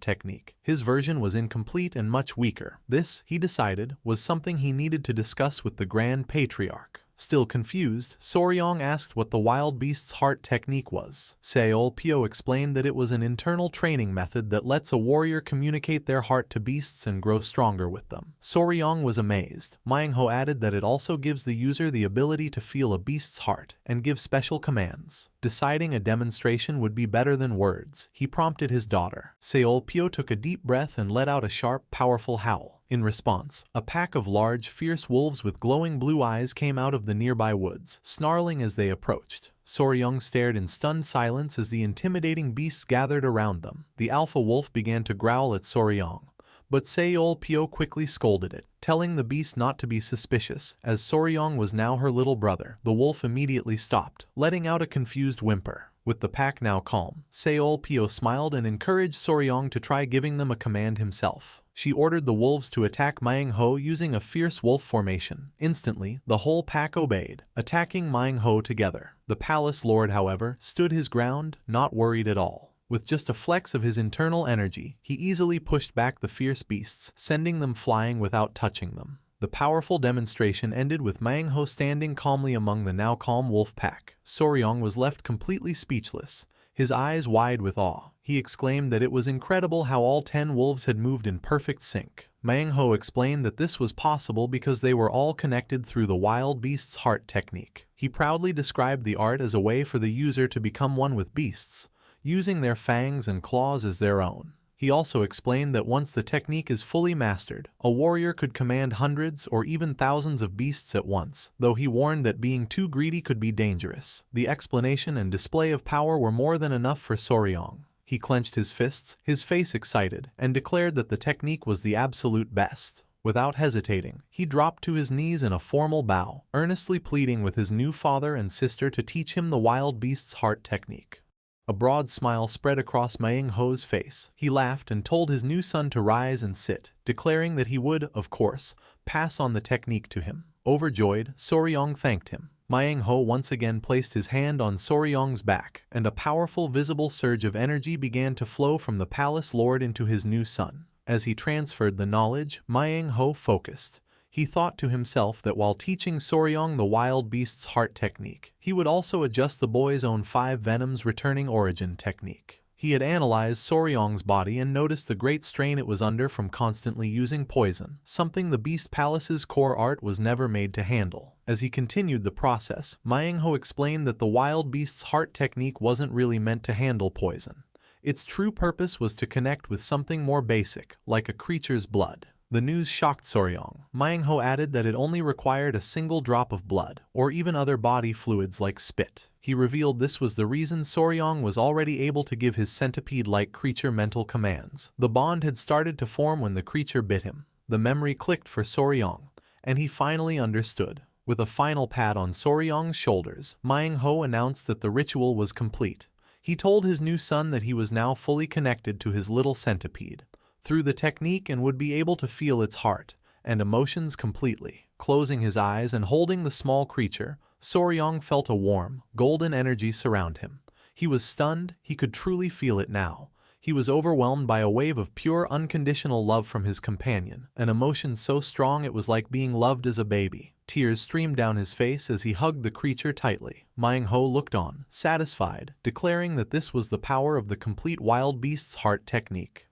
technique, his version was incomplete and much weaker. This, he decided, was something he needed to discuss with the Grand Patriarch. Still confused, Soryong asked what the wild beast's heart technique was. Seolpyo explained that it was an internal training method that lets a warrior communicate their heart to beasts and grow stronger with them. Soryong was amazed. Manhwa added that it also gives the user the ability to feel a beast's heart and give special commands. Deciding a demonstration would be better than words, he prompted his daughter. Seolpyo took a deep breath and let out a sharp, powerful howl. In response, a pack of large, fierce wolves with glowing blue eyes came out of the nearby woods, snarling as they approached. Soryong stared in stunned silence as the intimidating beasts gathered around them. The alpha wolf began to growl at Soryong, but Seolpyo quickly scolded it, telling the beast not to be suspicious, as Soryong was now her little brother. The wolf immediately stopped, letting out a confused whimper. With the pack now calm, Seolpyo smiled and encouraged Soryong to try giving them a command himself. She ordered the wolves to attack Manhwa using a fierce wolf formation. Instantly, the whole pack obeyed, attacking Manhwa together. The palace lord, however, stood his ground, not worried at all. With just a flex of his internal energy, he easily pushed back the fierce beasts, sending them flying without touching them. The powerful demonstration ended with Manhwa standing calmly among the now calm wolf pack. Soryong was left completely speechless, his eyes wide with awe. He exclaimed that it was incredible how all 10 wolves had moved in perfect sync. Manhwa explained that this was possible because they were all connected through the wild beast's heart technique. He proudly described the art as a way for the user to become one with beasts, using their fangs and claws as their own. He also explained that once the technique is fully mastered, a warrior could command hundreds or even thousands of beasts at once, though he warned that being too greedy could be dangerous. The explanation and display of power were more than enough for Soryong. He clenched his fists, his face excited, and declared that the technique was the absolute best. Without hesitating, he dropped to his knees in a formal bow, earnestly pleading with his new father and sister to teach him the wild beast's heart technique. A broad smile spread across Manhwa's face. He laughed and told his new son to rise and sit, declaring that he would, of course, pass on the technique to him. Overjoyed, Soryong thanked him. Manhwa once again placed his hand on Soryong's back, and a powerful visible surge of energy began to flow from the palace lord into his new son. As he transferred the knowledge, Manhwa focused. He thought to himself that while teaching Soryong the wild beast's heart technique, he would also adjust the boy's own 5 venoms returning origin technique. He had analyzed Soryong's body and noticed the great strain it was under from constantly using poison, something the Beast Palace's core art was never made to handle. As he continued the process, Manhwa explained that the wild beast's heart technique wasn't really meant to handle poison. Its true purpose was to connect with something more basic, like a creature's blood. The news shocked Soryong. Manhwa added that it only required a single drop of blood, or even other body fluids like spit. He revealed this was the reason Soryong was already able to give his centipede-like creature mental commands. The bond had started to form when the creature bit him. The memory clicked for Soryong, and he finally understood. With a final pat on Soryong's shoulders, Manhwa announced that the ritual was complete. He told his new son that he was now fully connected to his little centipede through the technique and would be able to feel its heart and emotions completely. Closing his eyes and holding the small creature, Soryong felt a warm, golden energy surround him. He was stunned, he could truly feel it now. He was overwhelmed by a wave of pure, unconditional love from his companion, an emotion so strong it was like being loved as a baby. Tears streamed down his face as he hugged the creature tightly. Manhwa looked on, satisfied, declaring that this was the power of the complete wild beast's heart technique.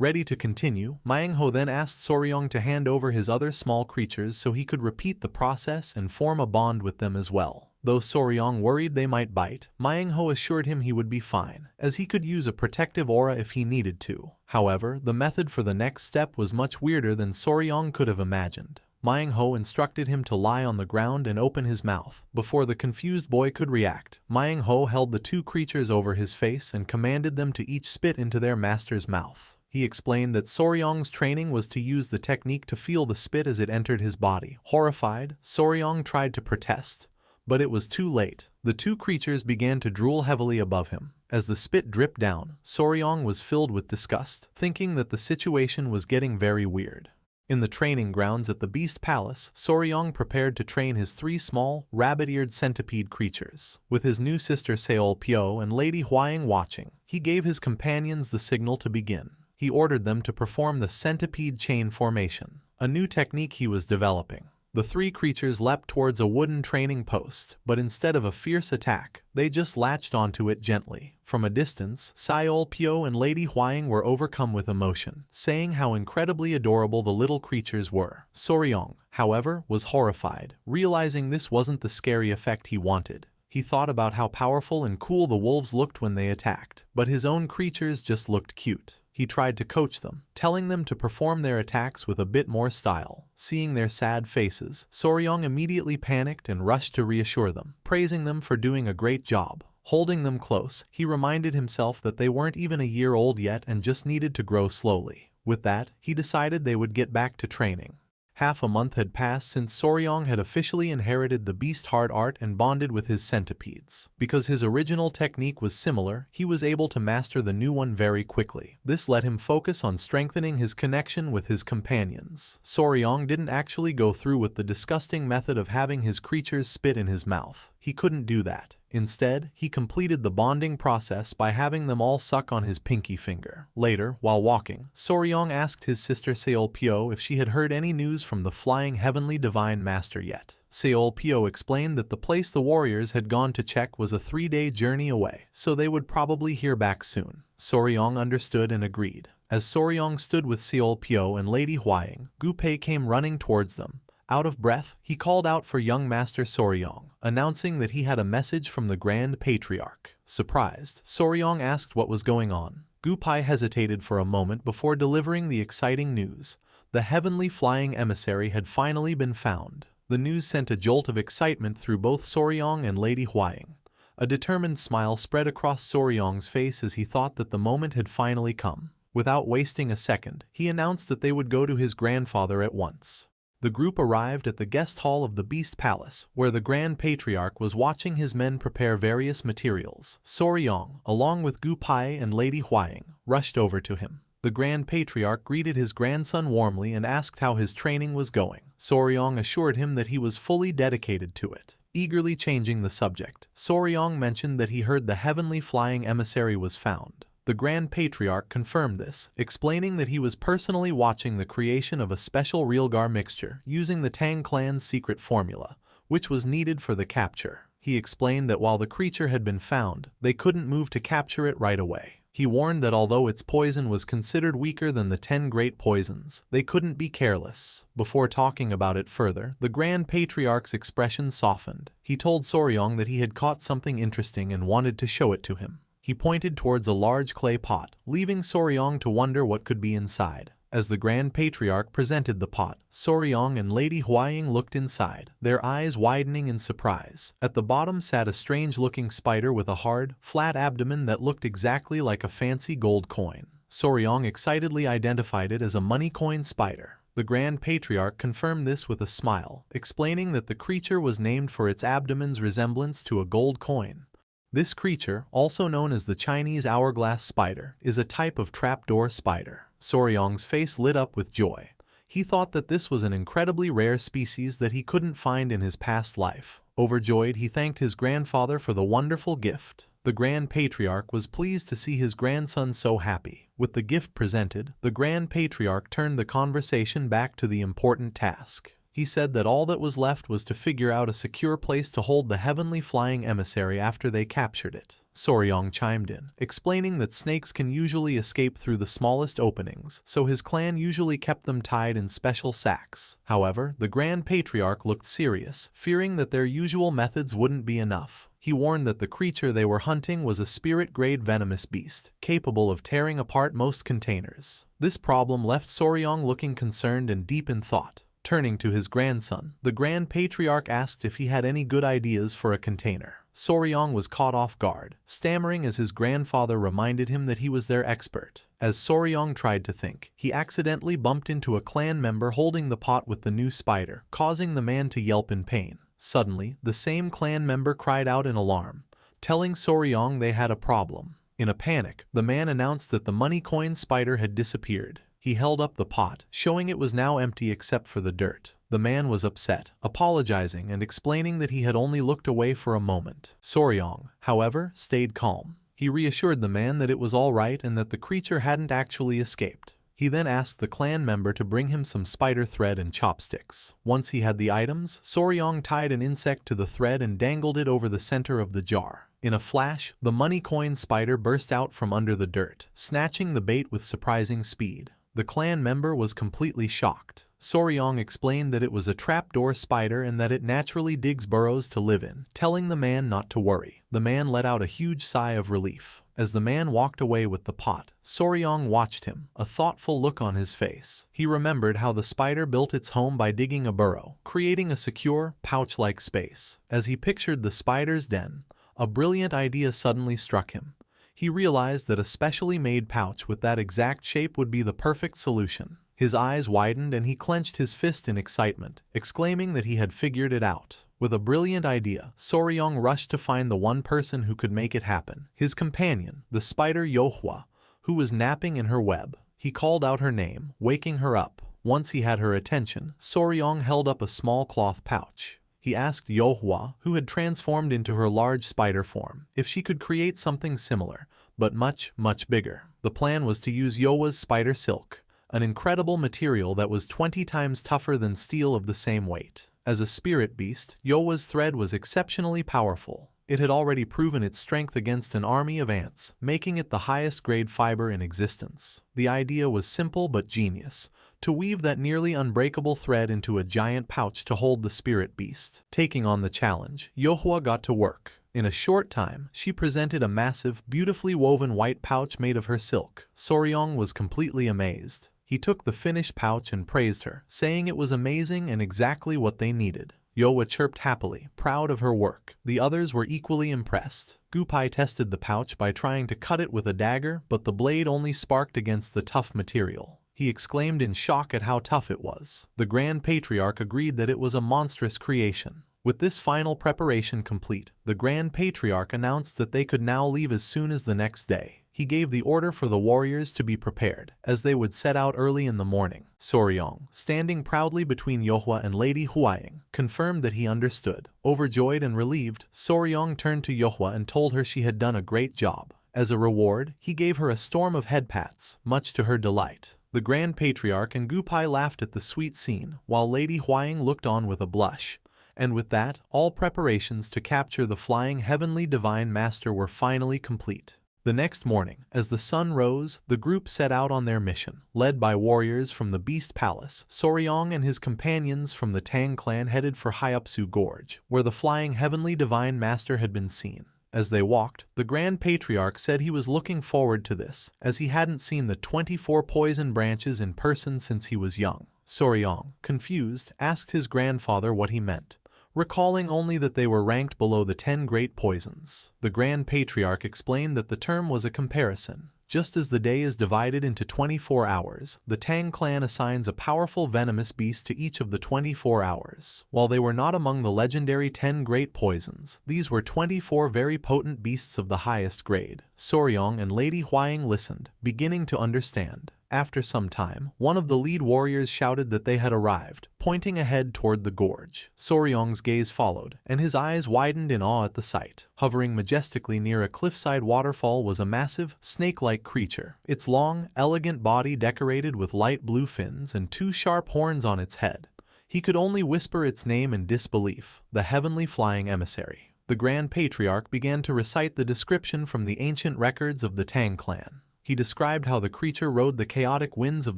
Ready to continue, Manhwa then asked Soryong to hand over his other small creatures so he could repeat the process and form a bond with them as well. Though Soryong worried they might bite, Manhwa assured him he would be fine, as he could use a protective aura if he needed to. However, the method for the next step was much weirder than Soryong could have imagined. Manhwa instructed him to lie on the ground and open his mouth. Before the confused boy could react, Manhwa held the 2 creatures over his face and commanded them to each spit into their master's mouth. He explained that Soryong's training was to use the technique to feel the spit as it entered his body. Horrified, Soryong tried to protest, but it was too late. The 2 creatures began to drool heavily above him. As the spit dripped down, Soryong was filled with disgust, thinking that the situation was getting very weird. In the training grounds at the Beast Palace, Soryong prepared to train his 3 small, rabbit-eared centipede creatures. With his new sister Seolpyo and Lady Hwaying watching, he gave his companions the signal to begin. He ordered them to perform the centipede chain formation, a new technique he was developing. The three creatures leapt towards a wooden training post, but instead of a fierce attack, they just latched onto it gently. From a distance, Xiao Pio and Lady Huaying were overcome with emotion, saying how incredibly adorable the little creatures were. Soryong, however, was horrified, realizing this wasn't the scary effect he wanted. He thought about how powerful and cool the wolves looked when they attacked, but his own creatures just looked cute. He tried to coach them, telling them to perform their attacks with a bit more style. Seeing their sad faces, Soryong immediately panicked and rushed to reassure them, praising them for doing a great job. Holding them close, he reminded himself that they weren't even a year old yet and just needed to grow slowly. With that, he decided they would get back to training. Half a month had passed since Soryong had officially inherited the beast heart art and bonded with his centipedes. Because his original technique was similar, he was able to master the new one very quickly. This let him focus on strengthening his connection with his companions. Soryong didn't actually go through with the disgusting method of having his creatures spit in his mouth. He couldn't do that. Instead, he completed the bonding process by having them all suck on his pinky finger. Later, while walking, Soryong asked his sister Seolpyo if she had heard any news from the flying heavenly divine master yet. Seolpyo explained that the place the warriors had gone to check was a 3-day journey away, so they would probably hear back soon. Soryong understood and agreed. As Soryong stood with Seolpyo and Lady Huaying, Gupei came running towards them. Out of breath, he called out for young Master Soryong, announcing that he had a message from the Grand Patriarch. Surprised, Soryong asked what was going on. Gupei hesitated for a moment before delivering the exciting news. The heavenly flying emissary had finally been found. The news sent a jolt of excitement through both Soryong and Lady Huaying. A determined smile spread across Soryong's face as he thought that the moment had finally come. Without wasting a second, he announced that they would go to his grandfather at once. The group arrived at the guest hall of the Beast Palace, where the Grand Patriarch was watching his men prepare various materials. Soryong, along with Gupei and Lady Huaying, rushed over to him. The Grand Patriarch greeted his grandson warmly and asked how his training was going. Soryong assured him that he was fully dedicated to it. Eagerly changing the subject, Soryong mentioned that he heard the heavenly flying emissary was found. The Grand Patriarch confirmed this, explaining that he was personally watching the creation of a special Realgar mixture using the Tang clan's secret formula, which was needed for the capture. He explained that while the creature had been found, they couldn't move to capture it right away. He warned that although its poison was considered weaker than the 10 great poisons, they couldn't be careless. Before talking about it further, the Grand Patriarch's expression softened. He told Soryong that he had caught something interesting and wanted to show it to him. He pointed towards a large clay pot, leaving Soryong to wonder what could be inside. As the Grand Patriarch presented the pot, Soryong and Lady Huaying looked inside, their eyes widening in surprise. At the bottom sat a strange-looking spider with a hard, flat abdomen that looked exactly like a fancy gold coin. Soryong excitedly identified it as a money coin spider. The Grand Patriarch confirmed this with a smile, explaining that the creature was named for its abdomen's resemblance to a gold coin. This creature, also known as the Chinese hourglass spider, is a type of trapdoor spider. Soryong's face lit up with joy. He thought that this was an incredibly rare species that he couldn't find in his past life. Overjoyed, he thanked his grandfather for the wonderful gift. The Grand Patriarch was pleased to see his grandson so happy. With the gift presented, the Grand Patriarch turned the conversation back to the important task. He said that all that was left was to figure out a secure place to hold the heavenly flying emissary after they captured it. Soryong chimed in, explaining that snakes can usually escape through the smallest openings, so his clan usually kept them tied in special sacks. However, the Grand Patriarch looked serious, fearing that their usual methods wouldn't be enough. He warned that the creature they were hunting was a spirit-grade venomous beast, capable of tearing apart most containers. This problem left Soryong looking concerned and deep in thought. Turning to his grandson, the Grand Patriarch asked if he had any good ideas for a container. Soryong was caught off guard, stammering as his grandfather reminded him that he was their expert. As Soryong tried to think, he accidentally bumped into a clan member holding the pot with the new spider, causing the man to yelp in pain. Suddenly, the same clan member cried out in alarm, telling Soryong they had a problem. In a panic, the man announced that the money coin spider had disappeared. He held up the pot, showing it was now empty except for the dirt. The man was upset, apologizing and explaining that he had only looked away for a moment. Soryong, however, stayed calm. He reassured the man that it was all right and that the creature hadn't actually escaped. He then asked the clan member to bring him some spider thread and chopsticks. Once he had the items, Soryong tied an insect to the thread and dangled it over the center of the jar. In a flash, the money coin spider burst out from under the dirt, snatching the bait with surprising speed. The clan member was completely shocked. Soryong explained that it was a trapdoor spider and that it naturally digs burrows to live in, telling the man not to worry. The man let out a huge sigh of relief. As the man walked away with the pot, Soryong watched him, a thoughtful look on his face. He remembered how the spider built its home by digging a burrow, creating a secure, pouch-like space. As he pictured the spider's den, a brilliant idea suddenly struck him. He realized that a specially made pouch with that exact shape would be the perfect solution. His eyes widened and he clenched his fist in excitement, exclaiming that he had figured it out. With a brilliant idea, Soryong rushed to find the one person who could make it happen, his companion, the spider Yohua, who was napping in her web. He called out her name, waking her up. Once he had her attention, Soryong held up a small cloth pouch. He asked Yohua, who had transformed into her large spider form, if she could create something similar, but much, much bigger. The plan was to use Yohua's spider silk, an incredible material that was 20 times tougher than steel of the same weight. As a spirit beast, Yohua's thread was exceptionally powerful. It had already proven its strength against an army of ants, making it the highest grade fiber in existence. The idea was simple but genius, to weave that nearly unbreakable thread into a giant pouch to hold the spirit beast. Taking on the challenge, Yohua got to work. In a short time, she presented a massive, beautifully woven white pouch made of her silk. Soryong was completely amazed. He took the finished pouch and praised her, saying it was amazing and exactly what they needed. Yohua chirped happily, proud of her work. The others were equally impressed. Gupai tested the pouch by trying to cut it with a dagger, but the blade only sparked against the tough material. He exclaimed in shock at how tough it was. The Grand Patriarch agreed that it was a monstrous creation. With this final preparation complete, the Grand Patriarch announced that they could now leave as soon as the next day. He gave the order for the warriors to be prepared, as they would set out early in the morning. Soryong, standing proudly between Yohua and Lady Huaying, confirmed that he understood. Overjoyed and relieved, Soryong turned to Yohua and told her she had done a great job. As a reward, he gave her a storm of head pats, much to her delight. The Grand Patriarch and Gupai laughed at the sweet scene, while Lady Huaying looked on with a blush. And with that, all preparations to capture the flying heavenly divine master were finally complete. The next morning, as the sun rose, the group set out on their mission. Led by warriors from the Beast Palace, Soryong and his companions from the Tang clan headed for Hyupsu Gorge, where the flying heavenly divine master had been seen. As they walked, the Grand Patriarch said he was looking forward to this, as he hadn't seen the 24 poison branches in person since he was young. Soryong, confused, asked his grandfather what he meant, recalling only that they were ranked below the 10 great poisons. The Grand Patriarch explained that the term was a comparison. Just as the day is divided into 24 hours, the Tang clan assigns a powerful venomous beast to each of the 24 hours. While they were not among the legendary 10 great poisons, these were 24 very potent beasts of the highest grade. Soryong and Lady Huaying listened, beginning to understand. After some time, one of the lead warriors shouted that they had arrived, pointing ahead toward the gorge. Soryong's gaze followed, and his eyes widened in awe at the sight. Hovering majestically near a cliffside waterfall was a massive, snake-like creature, its long, elegant body decorated with light blue fins and 2 sharp horns on its head. He could only whisper its name in disbelief, the heavenly flying emissary. The Grand Patriarch began to recite the description from the ancient records of the Tang clan. He described how the creature rode the chaotic winds of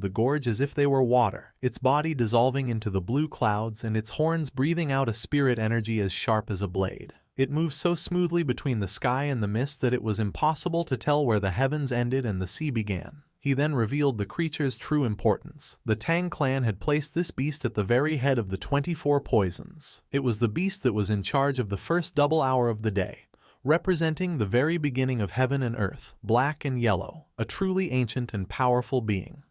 the gorge as if they were water, its body dissolving into the blue clouds and its horns breathing out a spirit energy as sharp as a blade. It moved so smoothly between the sky and the mist that it was impossible to tell where the heavens ended and the sea began. He then revealed the creature's true importance. The Tang clan had placed this beast at the very head of the 24 poisons. It was the beast that was in charge of the first double hour of the day, representing the very beginning of heaven and earth, black and yellow, a truly ancient and powerful being.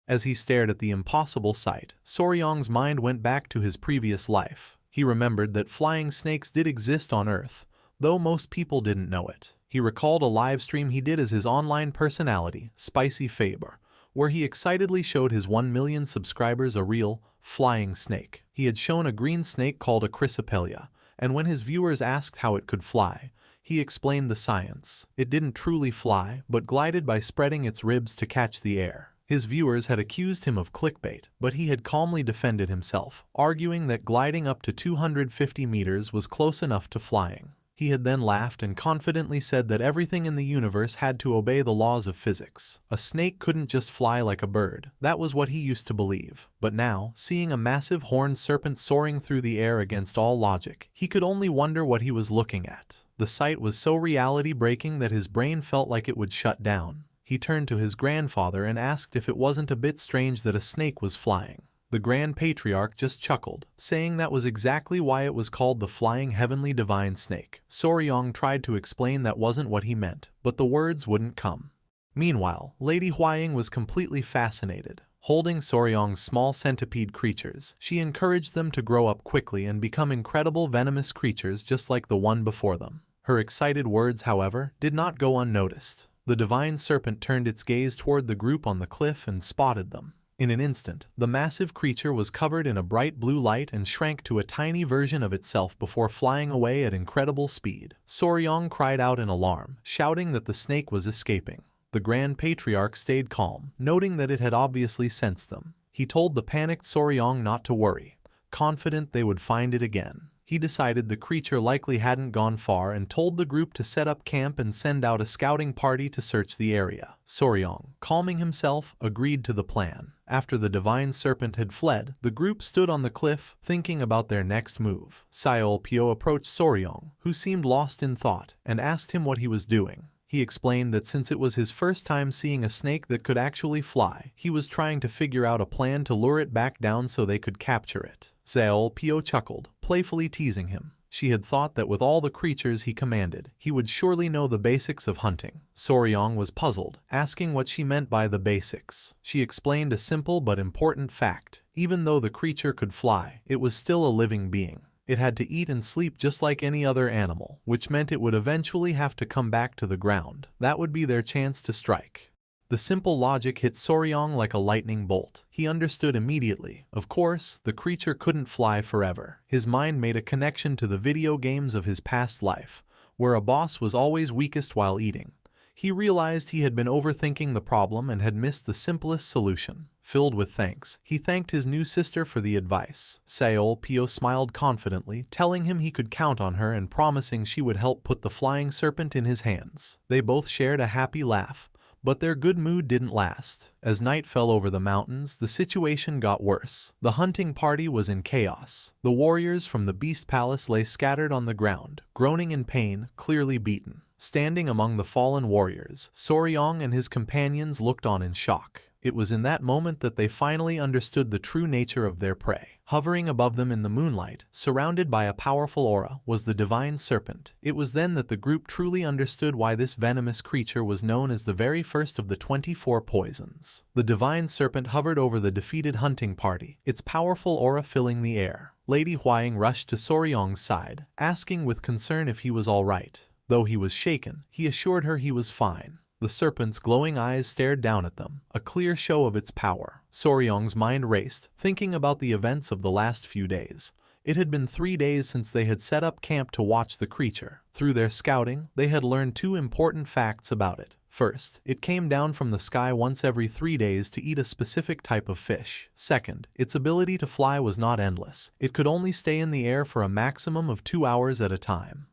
As he stared at the impossible sight, Soryong's mind went back to his previous life. He remembered that flying snakes did exist on Earth, though most people didn't know it. He recalled a live stream he did as his online personality, Spicy Faber, where he excitedly showed his 1 million subscribers a real, flying snake. He had shown a green snake called a chrysopelea, and when his viewers asked how it could fly, he explained the science. It didn't truly fly, but glided by spreading its ribs to catch the air. His viewers had accused him of clickbait, but he had calmly defended himself, arguing that gliding up to 250 meters was close enough to flying. He had then laughed and confidently said that everything in the universe had to obey the laws of physics. A snake couldn't just fly like a bird. That was what he used to believe. But now, seeing a massive horned serpent soaring through the air against all logic, he could only wonder what he was looking at. The sight was so reality-breaking that his brain felt like it would shut down. He turned to his grandfather and asked if it wasn't a bit strange that a snake was flying. The Grand Patriarch just chuckled, saying that was exactly why it was called the Flying Heavenly Divine Snake. Soryong tried to explain that wasn't what he meant, but the words wouldn't come. Meanwhile, Lady Huaying was completely fascinated. Holding Soryong's small centipede creatures, she encouraged them to grow up quickly and become incredible venomous creatures just like the one before them. Her excited words, however, did not go unnoticed. The divine serpent turned its gaze toward the group on the cliff and spotted them. In an instant, the massive creature was covered in a bright blue light and shrank to a tiny version of itself before flying away at incredible speed. Soryong cried out in alarm, shouting that the snake was escaping. The Grand Patriarch stayed calm, noting that it had obviously sensed them. He told the panicked Soryong not to worry, confident they would find it again. He decided the creature likely hadn't gone far and told the group to set up camp and send out a scouting party to search the area. Soryong, calming himself, agreed to the plan. After the divine serpent had fled, the group stood on the cliff, thinking about their next move. Seolpyo approached Soryong, who seemed lost in thought, and asked him what he was doing. He explained that since it was his first time seeing a snake that could actually fly, he was trying to figure out a plan to lure it back down so they could capture it. Seolpyo chuckled, playfully teasing him. She had thought that with all the creatures he commanded, he would surely know the basics of hunting. Soryong was puzzled, asking what she meant by the basics. She explained a simple but important fact. Even though the creature could fly, it was still a living being. It had to eat and sleep just like any other animal, which meant it would eventually have to come back to the ground. That would be their chance to strike. The simple logic hit Soryong like a lightning bolt. He understood immediately. Of course, the creature couldn't fly forever. His mind made a connection to the video games of his past life, where a boss was always weakest while eating. He realized he had been overthinking the problem and had missed the simplest solution. Filled with thanks, he thanked his new sister for the advice. Seolpyo smiled confidently, telling him he could count on her and promising she would help put the flying serpent in his hands. They both shared a happy laugh, but their good mood didn't last. As night fell over the mountains, the situation got worse. The hunting party was in chaos. The warriors from the Beast Palace lay scattered on the ground, groaning in pain, clearly beaten. Standing among the fallen warriors, Soryong and his companions looked on in shock. It was in that moment that they finally understood the true nature of their prey. Hovering above them in the moonlight, surrounded by a powerful aura, was the divine serpent. It was then that the group truly understood why this venomous creature was known as the very first of the 24 poisons. The divine serpent hovered over the defeated hunting party, its powerful aura filling the air. Lady Huaying rushed to Soryong's side, asking with concern if he was all right. Though he was shaken, he assured her he was fine. The serpent's glowing eyes stared down at them, a clear show of its power. Soryong's mind raced, thinking about the events of the last few days. It had been 3 days since they had set up camp to watch the creature. Through their scouting, they had learned 2 important facts about it. First, it came down from the sky once every 3 days to eat a specific type of fish. Second, its ability to fly was not endless. It could only stay in the air for a maximum of 2 hours at a time.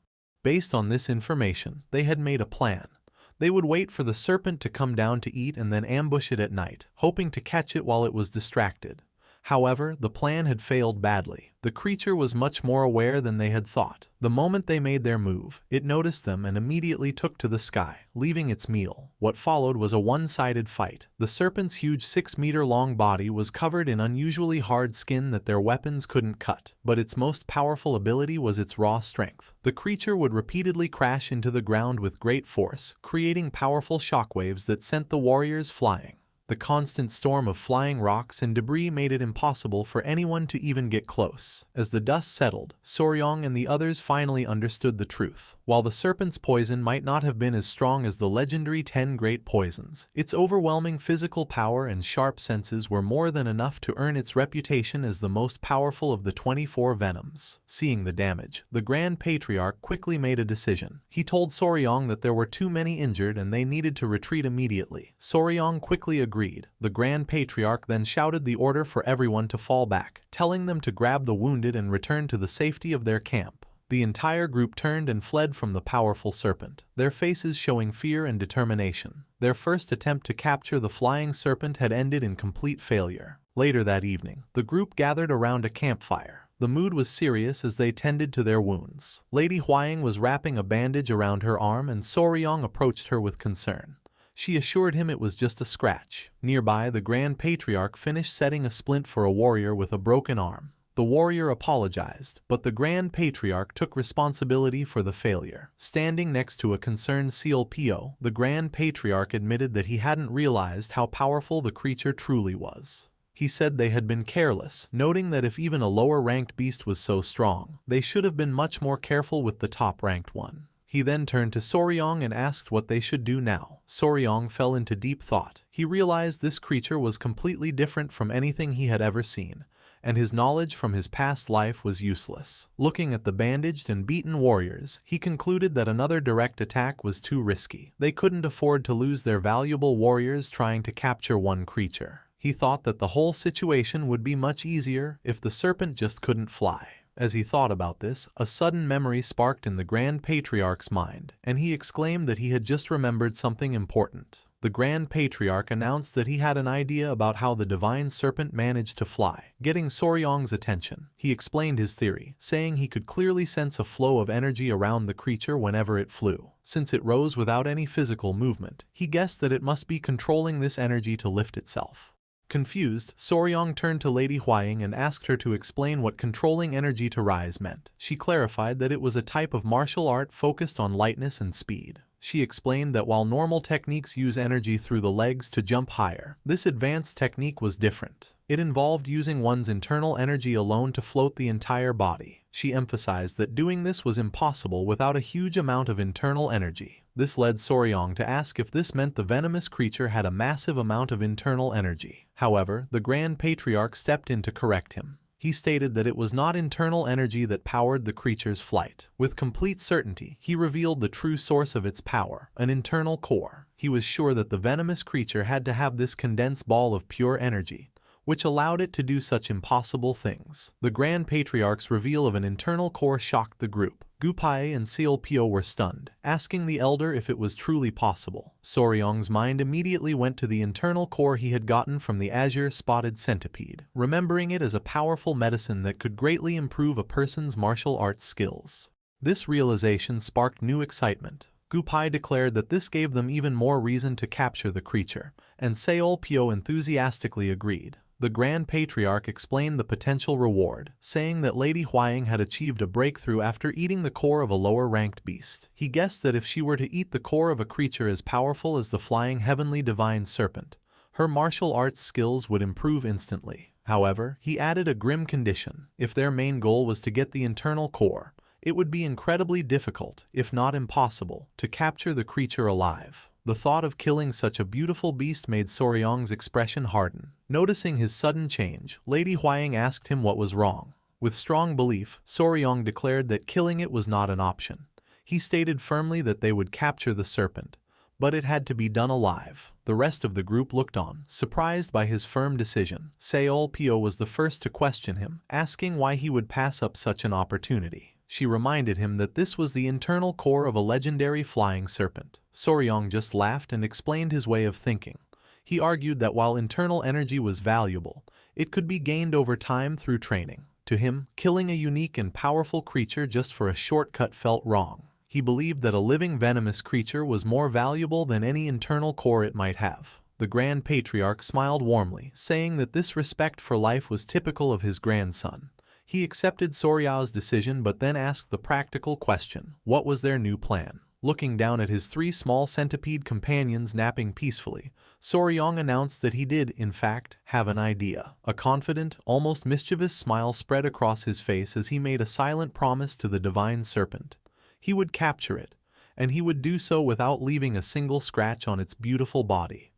Based on this information, they had made a plan. They would wait for the serpent to come down to eat and then ambush it at night, hoping to catch it while it was distracted. However, the plan had failed badly. The creature was much more aware than they had thought. The moment they made their move, it noticed them and immediately took to the sky, leaving its meal. What followed was a one-sided fight. The serpent's huge 6-meter-long body was covered in unusually hard skin that their weapons couldn't cut, but its most powerful ability was its raw strength. The creature would repeatedly crash into the ground with great force, creating powerful shockwaves that sent the warriors flying. The constant storm of flying rocks and debris made it impossible for anyone to even get close. As the dust settled, Soryong and the others finally understood the truth. While the serpent's poison might not have been as strong as the legendary 10 great poisons, its overwhelming physical power and sharp senses were more than enough to earn its reputation as the most powerful of the 24 venoms. Seeing the damage, the Grand Patriarch quickly made a decision. He told Soryong that there were too many injured and they needed to retreat immediately. Soryong quickly agreed. The Grand Patriarch then shouted the order for everyone to fall back, telling them to grab the wounded and return to the safety of their camp. The entire group turned and fled from the powerful serpent, their faces showing fear and determination. Their first attempt to capture the flying serpent had ended in complete failure. Later that evening, the group gathered around a campfire. The mood was serious as they tended to their wounds. Lady Huaying was wrapping a bandage around her arm and Soryong approached her with concern. She assured him it was just a scratch. Nearby, the Grand Patriarch finished setting a splint for a warrior with a broken arm. The warrior apologized, but the Grand Patriarch took responsibility for the failure. Standing next to a concerned CLPO, the Grand Patriarch admitted that he hadn't realized how powerful the creature truly was. He said they had been careless, noting that if even a lower-ranked beast was so strong, they should have been much more careful with the top-ranked one. He then turned to Soryong and asked what they should do now. Soryong fell into deep thought. He realized this creature was completely different from anything he had ever seen, and his knowledge from his past life was useless. Looking at the bandaged and beaten warriors, he concluded that another direct attack was too risky. They couldn't afford to lose their valuable warriors trying to capture one creature. He thought that the whole situation would be much easier if the serpent just couldn't fly. As he thought about this, a sudden memory sparked in the Grand Patriarch's mind, and he exclaimed that he had just remembered something important. The Grand Patriarch announced that he had an idea about how the divine serpent managed to fly, getting Soryong's attention. He explained his theory, saying he could clearly sense a flow of energy around the creature whenever it flew. Since it rose without any physical movement, he guessed that it must be controlling this energy to lift itself. Confused, Soryong turned to Lady Huaying and asked her to explain what controlling energy to rise meant. She clarified that it was a type of martial art focused on lightness and speed. She explained that while normal techniques use energy through the legs to jump higher, this advanced technique was different. It involved using one's internal energy alone to float the entire body. She emphasized that doing this was impossible without a huge amount of internal energy. This led Soryong to ask if this meant the venomous creature had a massive amount of internal energy. However, the Grand Patriarch stepped in to correct him. He stated that it was not internal energy that powered the creature's flight. With complete certainty, he revealed the true source of its power, an internal core. He was sure that the venomous creature had to have this condensed ball of pure energy, which allowed it to do such impossible things. The Grand Patriarch's reveal of an internal core shocked the group. Gupai and Sealpio were stunned, asking the elder if it was truly possible. Soryong's mind immediately went to the internal core he had gotten from the azure-spotted centipede, remembering it as a powerful medicine that could greatly improve a person's martial arts skills. This realization sparked new excitement. Gupai declared that this gave them even more reason to capture the creature, and Seolpio enthusiastically agreed. The Grand Patriarch explained the potential reward, saying that Lady Huaying had achieved a breakthrough after eating the core of a lower-ranked beast. He guessed that if she were to eat the core of a creature as powerful as the flying heavenly divine serpent, her martial arts skills would improve instantly. However, he added a grim condition. If their main goal was to get the internal core, it would be incredibly difficult, if not impossible, to capture the creature alive. The thought of killing such a beautiful beast made Soryong's expression harden. Noticing his sudden change, Lady Huaying asked him what was wrong. With strong belief, Soryong declared that killing it was not an option. He stated firmly that they would capture the serpent, but it had to be done alive. The rest of the group looked on, surprised by his firm decision. Seolpio was the first to question him, asking why he would pass up such an opportunity. She reminded him that this was the internal core of a legendary flying serpent. Soryong just laughed and explained his way of thinking. He argued that while internal energy was valuable, it could be gained over time through training. To him, killing a unique and powerful creature just for a shortcut felt wrong. He believed that a living venomous creature was more valuable than any internal core it might have. The Grand Patriarch smiled warmly, saying that this respect for life was typical of his grandson. He accepted Soryao's decision but then asked the practical question, what was their new plan? Looking down at his 3 small centipede companions napping peacefully, Soryong announced that he did, in fact, have an idea. A confident, almost mischievous smile spread across his face as he made a silent promise to the divine serpent. he would capture it, and he would do so without leaving a single scratch on its beautiful body.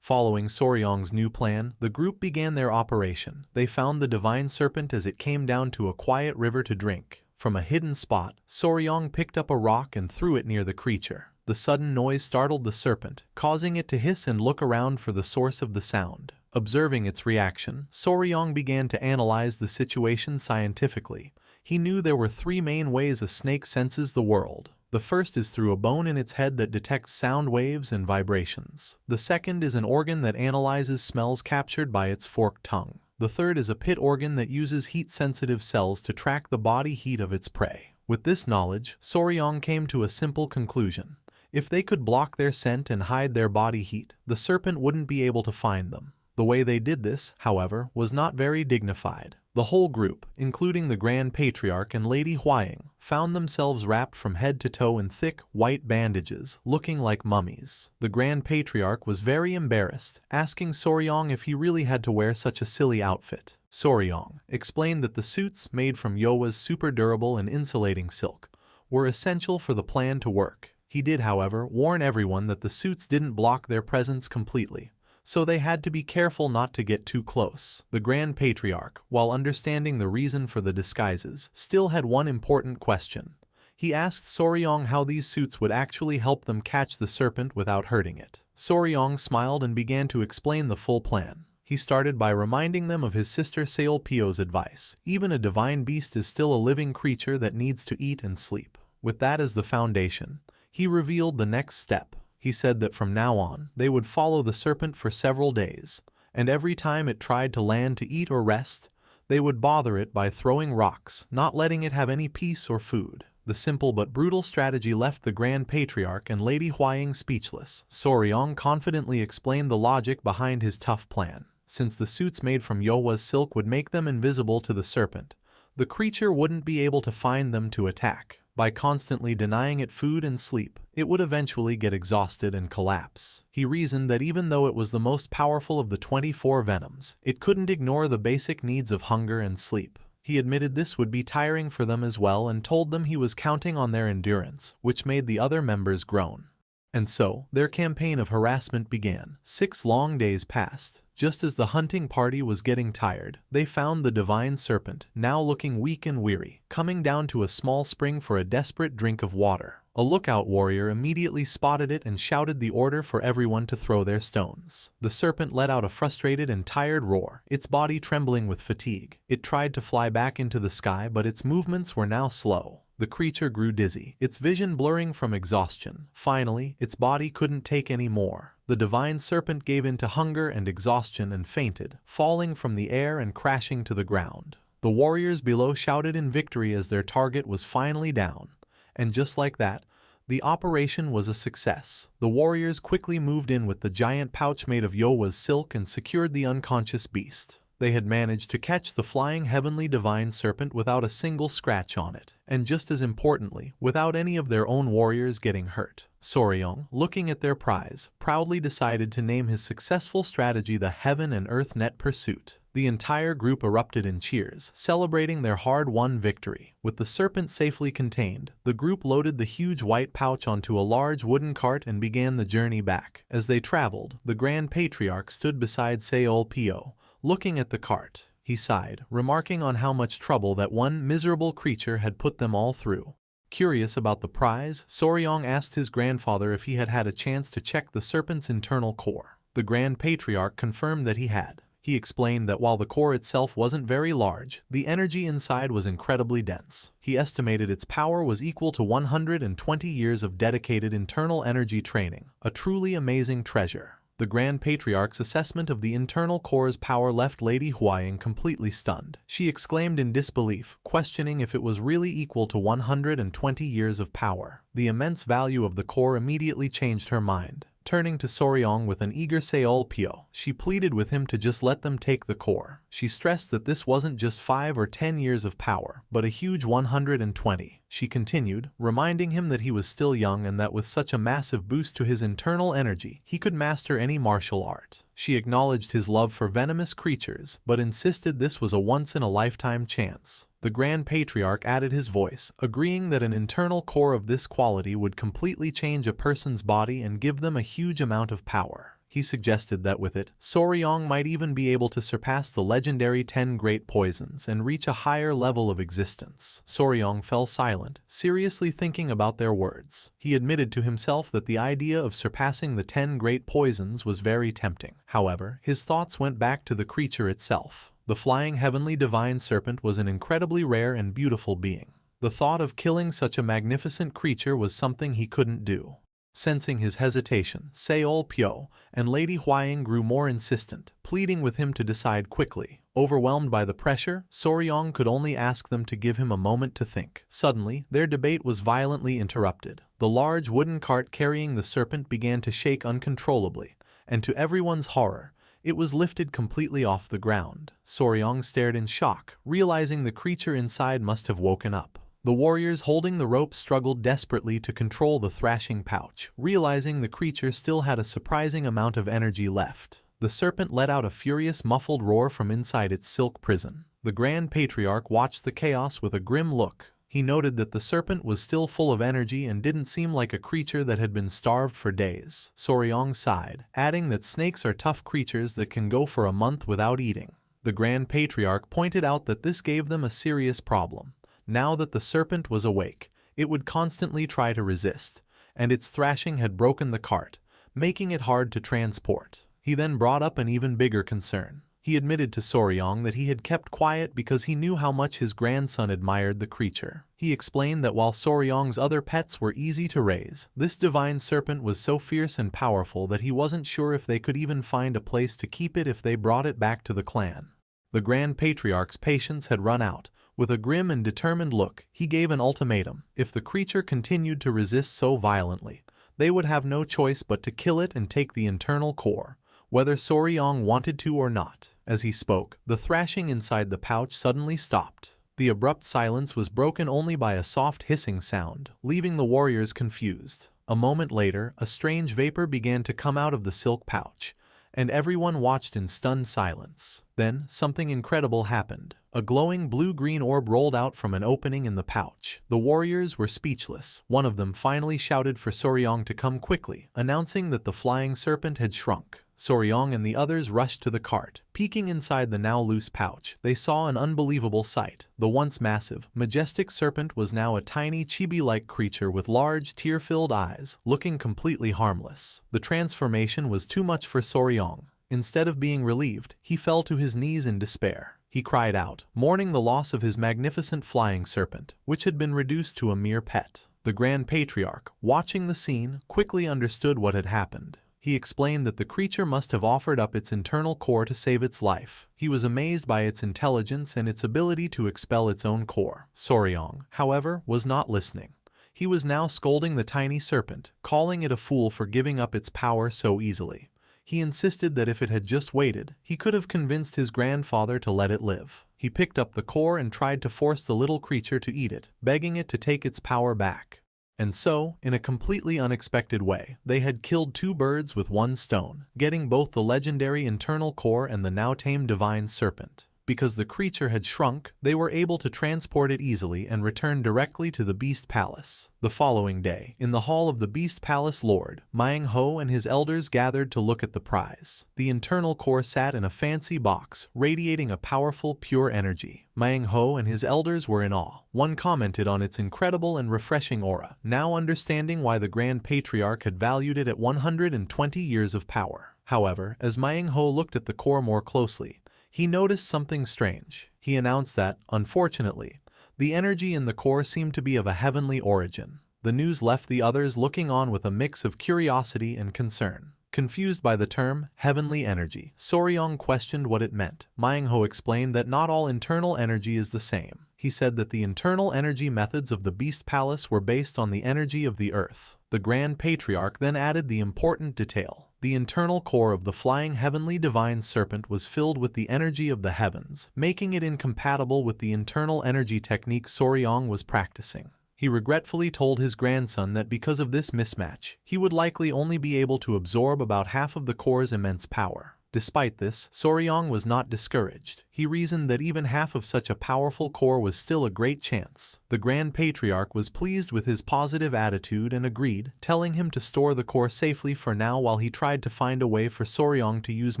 Following Soryong's new plan, the group began their operation. They found the divine serpent as it came down to a quiet river to drink. From a hidden spot, Soryong picked up a rock and threw it near the creature. The sudden noise startled the serpent, causing it to hiss and look around for the source of the sound. Observing its reaction, Soryong began to analyze the situation scientifically. He knew there were three main ways a snake senses the world. The first is through a bone in its head that detects sound waves and vibrations. The second is an organ that analyzes smells captured by its forked tongue. The third is a pit organ that uses heat-sensitive cells to track the body heat of its prey. With this knowledge, Soryong came to a simple conclusion. If they could block their scent and hide their body heat, the serpent wouldn't be able to find them. The way they did this, however, was not very dignified. The whole group, including the Grand Patriarch and Lady Huaying, found themselves wrapped from head to toe in thick, white bandages, looking like mummies. The Grand Patriarch was very embarrassed, asking Soryong if he really had to wear such a silly outfit. Soryong explained that the suits, made from Yowa's super durable and insulating silk, were essential for the plan to work. He did, however, warn everyone that the suits didn't block their presence completely, so they had to be careful not to get too close. The Grand Patriarch, while understanding the reason for the disguises, still had one important question. He asked Soryong how these suits would actually help them catch the serpent without hurting it. Soryong smiled and began to explain the full plan. He started by reminding them of his sister Seolpyo's advice. Even a divine beast is still a living creature that needs to eat and sleep. With that as the foundation, he revealed the next step. He said that from now on, they would follow the serpent for several days, and every time it tried to land to eat or rest, they would bother it by throwing rocks, not letting it have any peace or food. The simple but brutal strategy left the Grand Patriarch and Lady Huaying speechless. Soryong confidently explained the logic behind his tough plan. Since the suits made from Yowa's silk would make them invisible to the serpent, the creature wouldn't be able to find them to attack. By constantly denying it food and sleep, it would eventually get exhausted and collapse. He reasoned that even though it was the most powerful of the 24 venoms, it couldn't ignore the basic needs of hunger and sleep. He admitted this would be tiring for them as well and told them he was counting on their endurance, which made the other members groan. And so, their campaign of harassment began. 6 long days passed. Just as the hunting party was getting tired, they found the divine serpent, now looking weak and weary, coming down to a small spring for a desperate drink of water. A lookout warrior immediately spotted it and shouted the order for everyone to throw their stones. The serpent let out a frustrated and tired roar, its body trembling with fatigue. It tried to fly back into the sky, but its movements were now slow. The creature grew dizzy, its vision blurring from exhaustion. Finally, its body couldn't take any more. The divine serpent gave in to hunger and exhaustion and fainted, falling from the air and crashing to the ground. The warriors below shouted in victory as their target was finally down. And just like that, the operation was a success. The warriors quickly moved in with the giant pouch made of Yowa's silk and secured the unconscious beast. They had managed to catch the flying heavenly divine serpent without a single scratch on it, and just as importantly, without any of their own warriors getting hurt. Soryong, looking at their prize, proudly decided to name his successful strategy the Heaven and Earth Net Pursuit. The entire group erupted in cheers, celebrating their hard-won victory. With the serpent safely contained, the group loaded the huge white pouch onto a large wooden cart and began the journey back. As they traveled, the Grand Patriarch stood beside Seolpyo, looking at the cart. He sighed, remarking on how much trouble that one miserable creature had put them all through. Curious about the prize, Soryong asked his grandfather if he had had a chance to check the serpent's internal core. The Grand Patriarch confirmed that he had. He explained that while the core itself wasn't very large, the energy inside was incredibly dense. He estimated its power was equal to 120 years of dedicated internal energy training, a truly amazing treasure. The Grand Patriarch's assessment of the internal core's power left Lady Huaying completely stunned. She exclaimed in disbelief, questioning if it was really equal to 120 years of power. The immense value of the core immediately changed her mind. Turning to Soryong with an eager Seolpyo, she pleaded with him to just let them take the core. She stressed that this wasn't just 5 or 10 years of power, but a huge 120. she continued, reminding him that he was still young and that with such a massive boost to his internal energy, he could master any martial art. She acknowledged his love for venomous creatures, but insisted this was a once-in-a-lifetime chance. The Grand Patriarch added his voice, agreeing that an internal core of this quality would completely change a person's body and give them a huge amount of power. He suggested that with it, Soryong might even be able to surpass the legendary 10 Great Poisons and reach a higher level of existence. Soryong fell silent, seriously thinking about their words. He admitted to himself that the idea of surpassing the 10 Great Poisons was very tempting. However, his thoughts went back to the creature itself. The flying heavenly divine serpent was an incredibly rare and beautiful being. The thought of killing such a magnificent creature was something he couldn't do. Sensing his hesitation, Seol Pyo and Lady Huaying grew more insistent, pleading with him to decide quickly. Overwhelmed by the pressure, Soryong could only ask them to give him a moment to think. Suddenly, their debate was violently interrupted. The large wooden cart carrying the serpent began to shake uncontrollably, and to everyone's horror, it was lifted completely off the ground. Soryong stared in shock, realizing the creature inside must have woken up. The warriors holding the rope struggled desperately to control the thrashing pouch, realizing the creature still had a surprising amount of energy left. The serpent let out a furious muffled roar from inside its silk prison. The Grand Patriarch watched the chaos with a grim look. He noted that the serpent was still full of energy and didn't seem like a creature that had been starved for days. Soryong sighed, adding that snakes are tough creatures that can go for a month without eating. The Grand Patriarch pointed out that this gave them a serious problem. Now that the serpent was awake, it would constantly try to resist, and its thrashing had broken the cart, making it hard to transport. He then brought up an even bigger concern. He admitted to Soryong that he had kept quiet because he knew how much his grandson admired the creature. He explained that while Soryong's other pets were easy to raise, this divine serpent was so fierce and powerful that he wasn't sure if they could even find a place to keep it if they brought it back to the clan. The Grand Patriarch's patience had run out. With a grim and determined look, he gave an ultimatum. If the creature continued to resist so violently, they would have no choice but to kill it and take the internal core, whether Soryong wanted to or not. As he spoke, the thrashing inside the pouch suddenly stopped. The abrupt silence was broken only by a soft hissing sound, leaving the warriors confused. A moment later, a strange vapor began to come out of the silk pouch, and everyone watched in stunned silence. Then, something incredible happened. A glowing blue-green orb rolled out from an opening in the pouch. The warriors were speechless. One of them finally shouted for Soryong to come quickly, announcing that the flying serpent had shrunk. Soryong and the others rushed to the cart. Peeking inside the now loose pouch, they saw an unbelievable sight. The once massive, majestic serpent was now a tiny chibi-like creature with large, tear-filled eyes, looking completely harmless. The transformation was too much for Soryong. Instead of being relieved, he fell to his knees in despair. He cried out, mourning the loss of his magnificent flying serpent, which had been reduced to a mere pet. The Grand Patriarch, watching the scene, quickly understood what had happened. He explained that the creature must have offered up its internal core to save its life. He was amazed by its intelligence and its ability to expel its own core. Soryong, however, was not listening. He was now scolding the tiny serpent, calling it a fool for giving up its power so easily. He insisted that if it had just waited, he could have convinced his grandfather to let it live. He picked up the core and tried to force the little creature to eat it, begging it to take its power back. And so, in a completely unexpected way, they had killed two birds with one stone, getting both the legendary internal core and the now tamed divine serpent. Because the creature had shrunk, they were able to transport it easily and return directly to the Beast Palace. The following day, in the hall of the Beast Palace Lord, Manhwa and his elders gathered to look at the prize. The internal core sat in a fancy box, radiating a powerful, pure energy. Manhwa and his elders were in awe. One commented on its incredible and refreshing aura, now understanding why the Grand Patriarch had valued it at 120 years of power. However, as Manhwa looked at the core more closely, he noticed something strange. He announced that, unfortunately, the energy in the core seemed to be of a heavenly origin. The news left the others looking on with a mix of curiosity and concern. Confused by the term, heavenly energy, Soryong questioned what it meant. Manhwa explained that not all internal energy is the same. He said that the internal energy methods of the Beast Palace were based on the energy of the earth. The Grand Patriarch then added the important detail. The internal core of the flying heavenly divine serpent was filled with the energy of the heavens, making it incompatible with the internal energy technique Soryong was practicing. He regretfully told his grandson that because of this mismatch, he would likely only be able to absorb about half of the core's immense power. Despite this, Soryong was not discouraged. He reasoned that even half of such a powerful core was still a great chance. The Grand Patriarch was pleased with his positive attitude and agreed, telling him to store the core safely for now while he tried to find a way for Soryong to use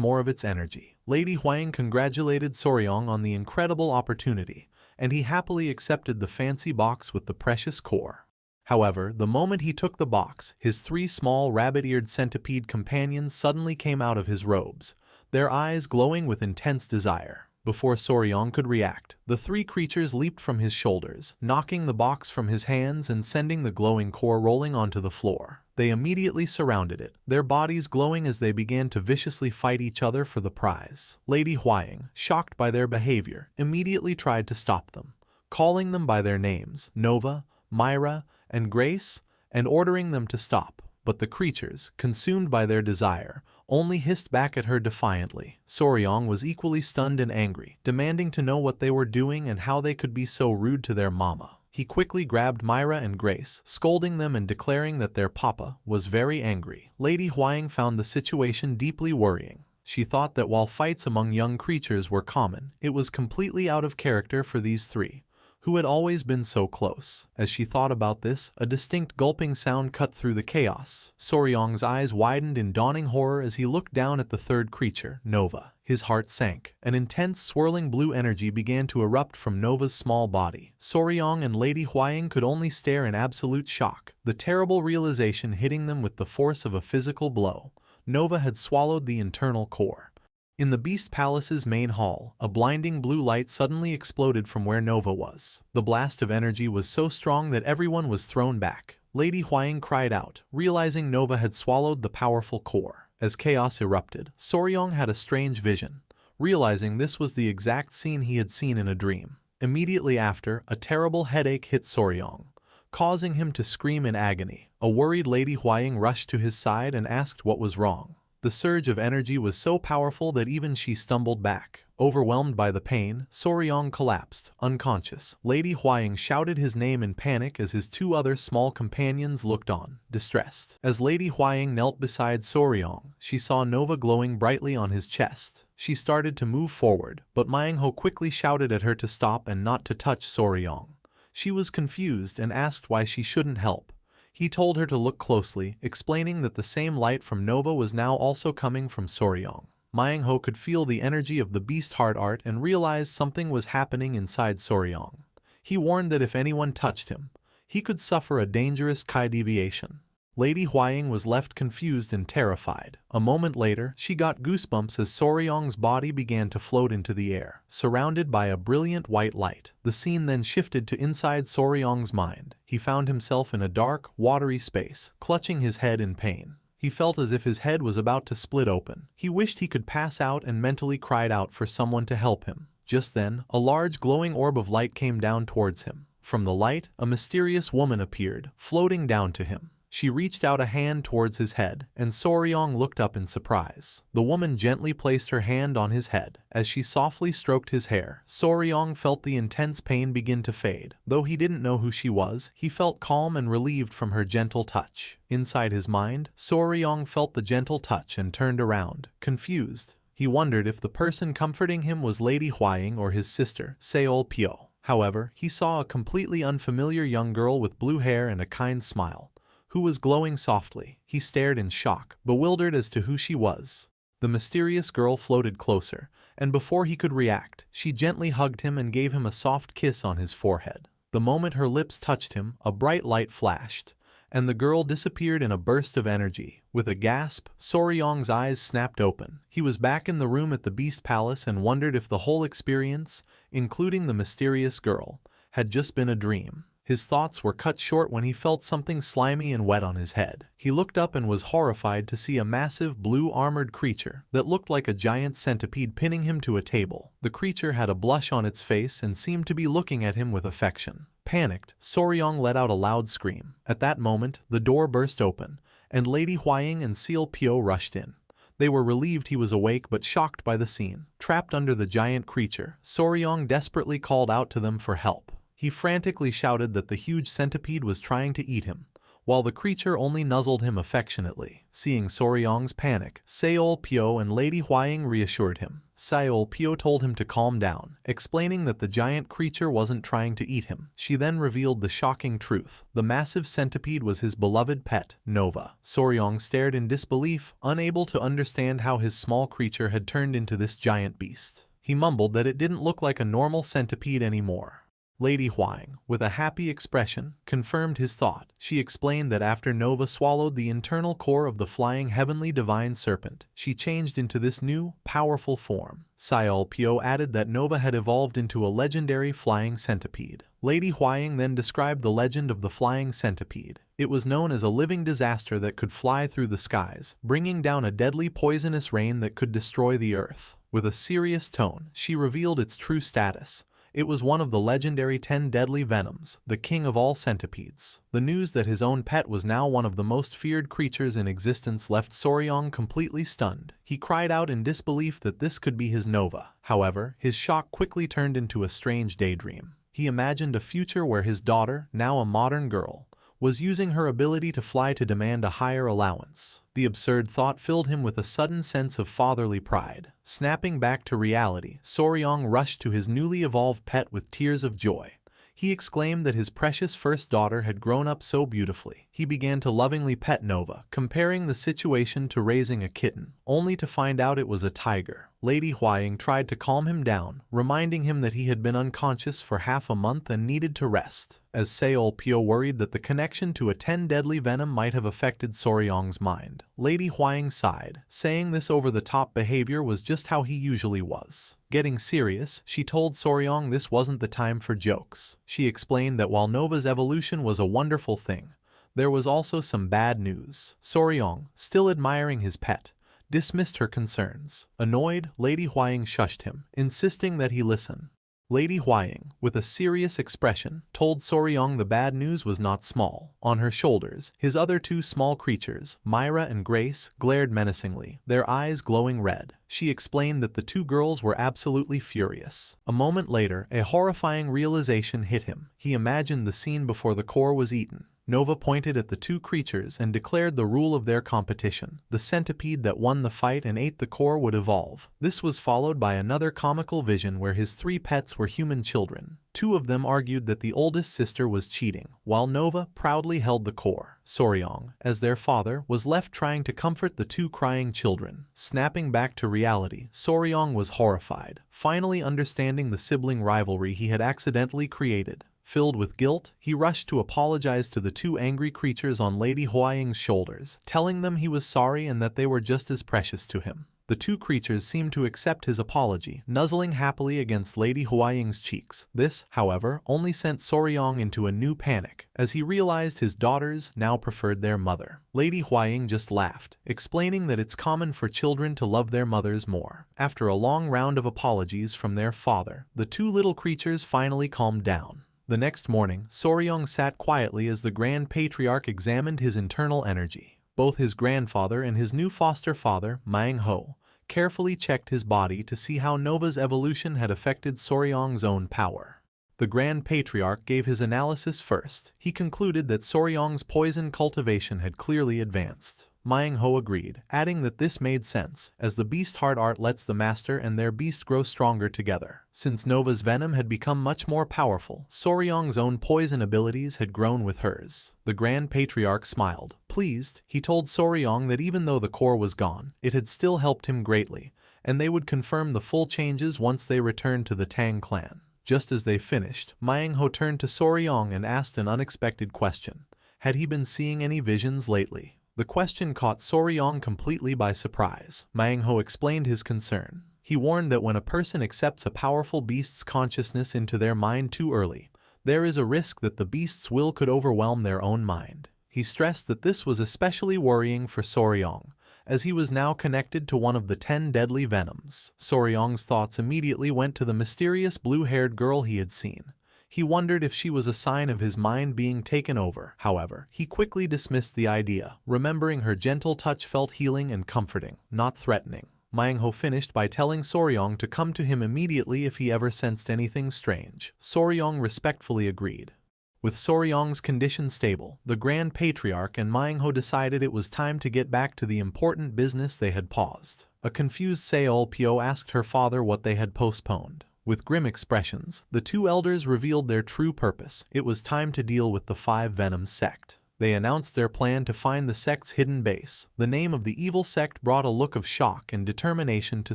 more of its energy. Lady Huang congratulated Soryong on the incredible opportunity, and he happily accepted the fancy box with the precious core. However, the moment he took the box, his 3 small rabbit-eared centipede companions suddenly came out of his robes, their eyes glowing with intense desire. Before Soryong could react, the 3 creatures leaped from his shoulders, knocking the box from his hands and sending the glowing core rolling onto the floor. They immediately surrounded it, their bodies glowing as they began to viciously fight each other for the prize. Lady Huang, shocked by their behavior, immediately tried to stop them, calling them by their names, Nova, Myra, and Grace, and ordering them to stop. But the creatures, consumed by their desire, only hissed back at her defiantly. Soryong was equally stunned and angry, demanding to know what they were doing and how they could be so rude to their mama. He quickly grabbed Myra and Grace, scolding them and declaring that their papa was very angry. Lady Huang found the situation deeply worrying. She thought that while fights among young creatures were common, it was completely out of character for these 3, who had always been so close. As she thought about this, a distinct gulping sound cut through the chaos. Soryong's eyes widened in dawning horror as he looked down at the 3rd creature, Nova. His heart sank. An intense swirling blue energy began to erupt from Nova's small body. Soryong and Lady Huang could only stare in absolute shock, the terrible realization hitting them with the force of a physical blow. Nova had swallowed the internal core. In the Beast Palace's main hall, a blinding blue light suddenly exploded from where Nova was. The blast of energy was so strong that everyone was thrown back. Lady Huang cried out, realizing Nova had swallowed the powerful core. As chaos erupted, Soryong had a strange vision, realizing this was the exact scene he had seen in a dream. Immediately after, a terrible headache hit Soryong, causing him to scream in agony. A worried Lady Huang rushed to his side and asked what was wrong. The surge of energy was so powerful that even she stumbled back. Overwhelmed by the pain, Soryong collapsed, unconscious. Lady Huang shouted his name in panic as his 2 other small companions looked on, distressed. As Lady Huang knelt beside Soryong, she saw Nova glowing brightly on his chest. She started to move forward, but Manhwa quickly shouted at her to stop and not to touch Soryong. She was confused and asked why she shouldn't help. He told her to look closely, explaining that the same light from Nova was now also coming from Soryong. Manhwa could feel the energy of the beast heart art and realized something was happening inside Soryong. He warned that if anyone touched him, he could suffer a dangerous Kai deviation. Lady Huang was left confused and terrified. A moment later, she got goosebumps as Soryong's body began to float into the air, surrounded by a brilliant white light. The scene then shifted to inside Soryong's mind. He found himself in a dark, watery space, clutching his head in pain. He felt as if his head was about to split open. He wished he could pass out and mentally cried out for someone to help him. Just then, a large glowing orb of light came down towards him. From the light, a mysterious woman appeared, floating down to him. She reached out a hand towards his head, and Soryong looked up in surprise. The woman gently placed her hand on his head. As she softly stroked his hair, Soryong felt the intense pain begin to fade. Though he didn't know who she was, he felt calm and relieved from her gentle touch. Inside his mind, Soryong felt the gentle touch and turned around, confused. He wondered if the person comforting him was Lady Huang or his sister, Seol Pyo. However, he saw a completely unfamiliar young girl with blue hair and a kind smile, who was glowing softly. He stared in shock, bewildered as to who she was. The mysterious girl floated closer, and before he could react, she gently hugged him and gave him a soft kiss on his forehead. The moment her lips touched him, a bright light flashed, and the girl disappeared in a burst of energy. With a gasp, Soryong's eyes snapped open. He was back in the room at the Beast Palace and wondered if the whole experience, including the mysterious girl, had just been a dream. His thoughts were cut short when he felt something slimy and wet on his head. He looked up and was horrified to see a massive blue armored creature that looked like a giant centipede pinning him to a table. The creature had a blush on its face and seemed to be looking at him with affection. Panicked, Soryong let out a loud scream. At that moment, the door burst open, and Lady Huang and Seol Pyo rushed in. They were relieved he was awake but shocked by the scene. Trapped under the giant creature, Soryong desperately called out to them for help. He frantically shouted that the huge centipede was trying to eat him, while the creature only nuzzled him affectionately. Seeing Soryong's panic, Seol Pyo and Lady Hwying reassured him. Seol Pyo told him to calm down, explaining that the giant creature wasn't trying to eat him. She then revealed the shocking truth. The massive centipede was his beloved pet, Nova. Soryong stared in disbelief, unable to understand how his small creature had turned into this giant beast. He mumbled that it didn't look like a normal centipede anymore. Lady Hwying, with a happy expression, confirmed his thought. She explained that after Nova swallowed the internal core of the flying heavenly divine serpent, she changed into this new, powerful form. Seol Pyo added that Nova had evolved into a legendary flying centipede. Lady Hwying then described the legend of the flying centipede. It was known as a living disaster that could fly through the skies, bringing down a deadly poisonous rain that could destroy the earth. With a serious tone, she revealed its true status. It was one of the legendary 10 deadly venoms, the king of all centipedes. The news that his own pet was now one of the most feared creatures in existence left Soryong completely stunned. He cried out in disbelief that this could be his Nova. However, his shock quickly turned into a strange daydream. He imagined a future where his daughter, now a modern girl, was using her ability to fly to demand a higher allowance. The absurd thought filled him with a sudden sense of fatherly pride. Snapping back to reality, Soryong rushed to his newly evolved pet with tears of joy. He exclaimed that his precious first daughter had grown up so beautifully. He began to lovingly pet Nova, comparing the situation to raising a kitten, only to find out it was a tiger. Lady Hwying tried to calm him down, reminding him that he had been unconscious for half a month and needed to rest. As Seol Pyo worried that the connection to a 10 deadly venom might have affected Soryong's mind, Lady Hwying sighed, saying this over-the-top behavior was just how he usually was. Getting serious, she told Soryong this wasn't the time for jokes. She explained that while Nova's evolution was a wonderful thing, there was also some bad news. Soryong, still admiring his pet, dismissed her concerns. Annoyed, Lady Hwying shushed him, insisting that he listen. Lady Hwying, with a serious expression, told Soryong the bad news was not small. On her shoulders, his other two small creatures, Myra and Grace, glared menacingly, their eyes glowing red. She explained that the two girls were absolutely furious. A moment later, a horrifying realization hit him. He imagined the scene before the core was eaten. Nova pointed at the two creatures and declared the rule of their competition. The centipede that won the fight and ate the core would evolve. This was followed by another comical vision where his 3 pets were human children. 2 of them argued that the oldest sister was cheating, while Nova proudly held the core. Soryong, as their father, was left trying to comfort the 2 crying children. Snapping back to reality, Soryong was horrified, finally understanding the sibling rivalry he had accidentally created. Filled with guilt, he rushed to apologize to the 2 angry creatures on Lady Hwying's shoulders, telling them he was sorry and that they were just as precious to him. The 2 creatures seemed to accept his apology, nuzzling happily against Lady Hwying's cheeks. This, however, only sent Soryong into a new panic, as he realized his daughters now preferred their mother. Lady Hwying just laughed, explaining that it's common for children to love their mothers more. After a long round of apologies from their father, the 2 little creatures finally calmed down. The next morning, Soryong sat quietly as the Grand Patriarch examined his internal energy. Both his grandfather and his new foster father, Manhwa, carefully checked his body to see how Nova's evolution had affected Soryong's own power. The Grand Patriarch gave his analysis first. He concluded that Soryong's poison cultivation had clearly advanced. Manhwa agreed, adding that this made sense, as the beast heart art lets the master and their beast grow stronger together. Since Nova's venom had become much more powerful, Soryong's own poison abilities had grown with hers. The Grand Patriarch smiled. Pleased, he told Soryong that even though the core was gone, it had still helped him greatly, and they would confirm the full changes once they returned to the Tang clan. Just as they finished, Manhwa turned to Soryong and asked an unexpected question. Had he been seeing any visions lately? The question caught Soryong completely by surprise. Manhwa explained his concern. He warned that when a person accepts a powerful beast's consciousness into their mind too early, there is a risk that the beast's will could overwhelm their own mind. He stressed that this was especially worrying for Soryong, as he was now connected to one of the 10 deadly venoms. Soryong's thoughts immediately went to the mysterious blue-haired girl he had seen. He wondered if she was a sign of his mind being taken over. However, he quickly dismissed the idea, remembering her gentle touch felt healing and comforting, not threatening. Manhwa finished by telling Soryong to come to him immediately if he ever sensed anything strange. Soryong respectfully agreed. With Soryong's condition stable, the Grand Patriarch and Manhwa decided it was time to get back to the important business they had paused. A confused Seolpyo asked her father what they had postponed. With grim expressions, the two elders revealed their true purpose. It was time to deal with the Five Venoms sect. They announced their plan to find the sect's hidden base. The name of the evil sect brought a look of shock and determination to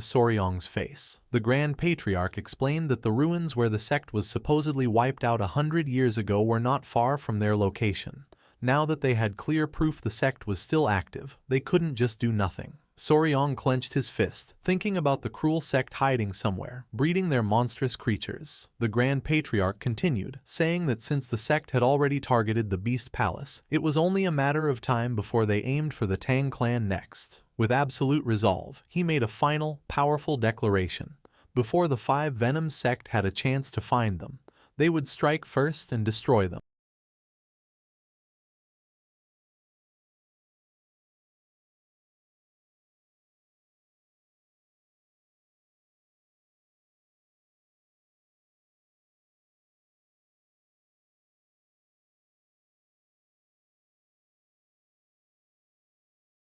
Soryong's face. The Grand Patriarch explained that the ruins where the sect was supposedly wiped out 100 years ago were not far from their location. Now that they had clear proof the sect was still active, they couldn't just do nothing. Soryong clenched his fist, thinking about the cruel sect hiding somewhere, breeding their monstrous creatures. The Grand Patriarch continued, saying that since the sect had already targeted the Beast Palace, it was only a matter of time before they aimed for the Tang clan next. With absolute resolve, he made a final, powerful declaration. Before the Five Venoms sect had a chance to find them, they would strike first and destroy them.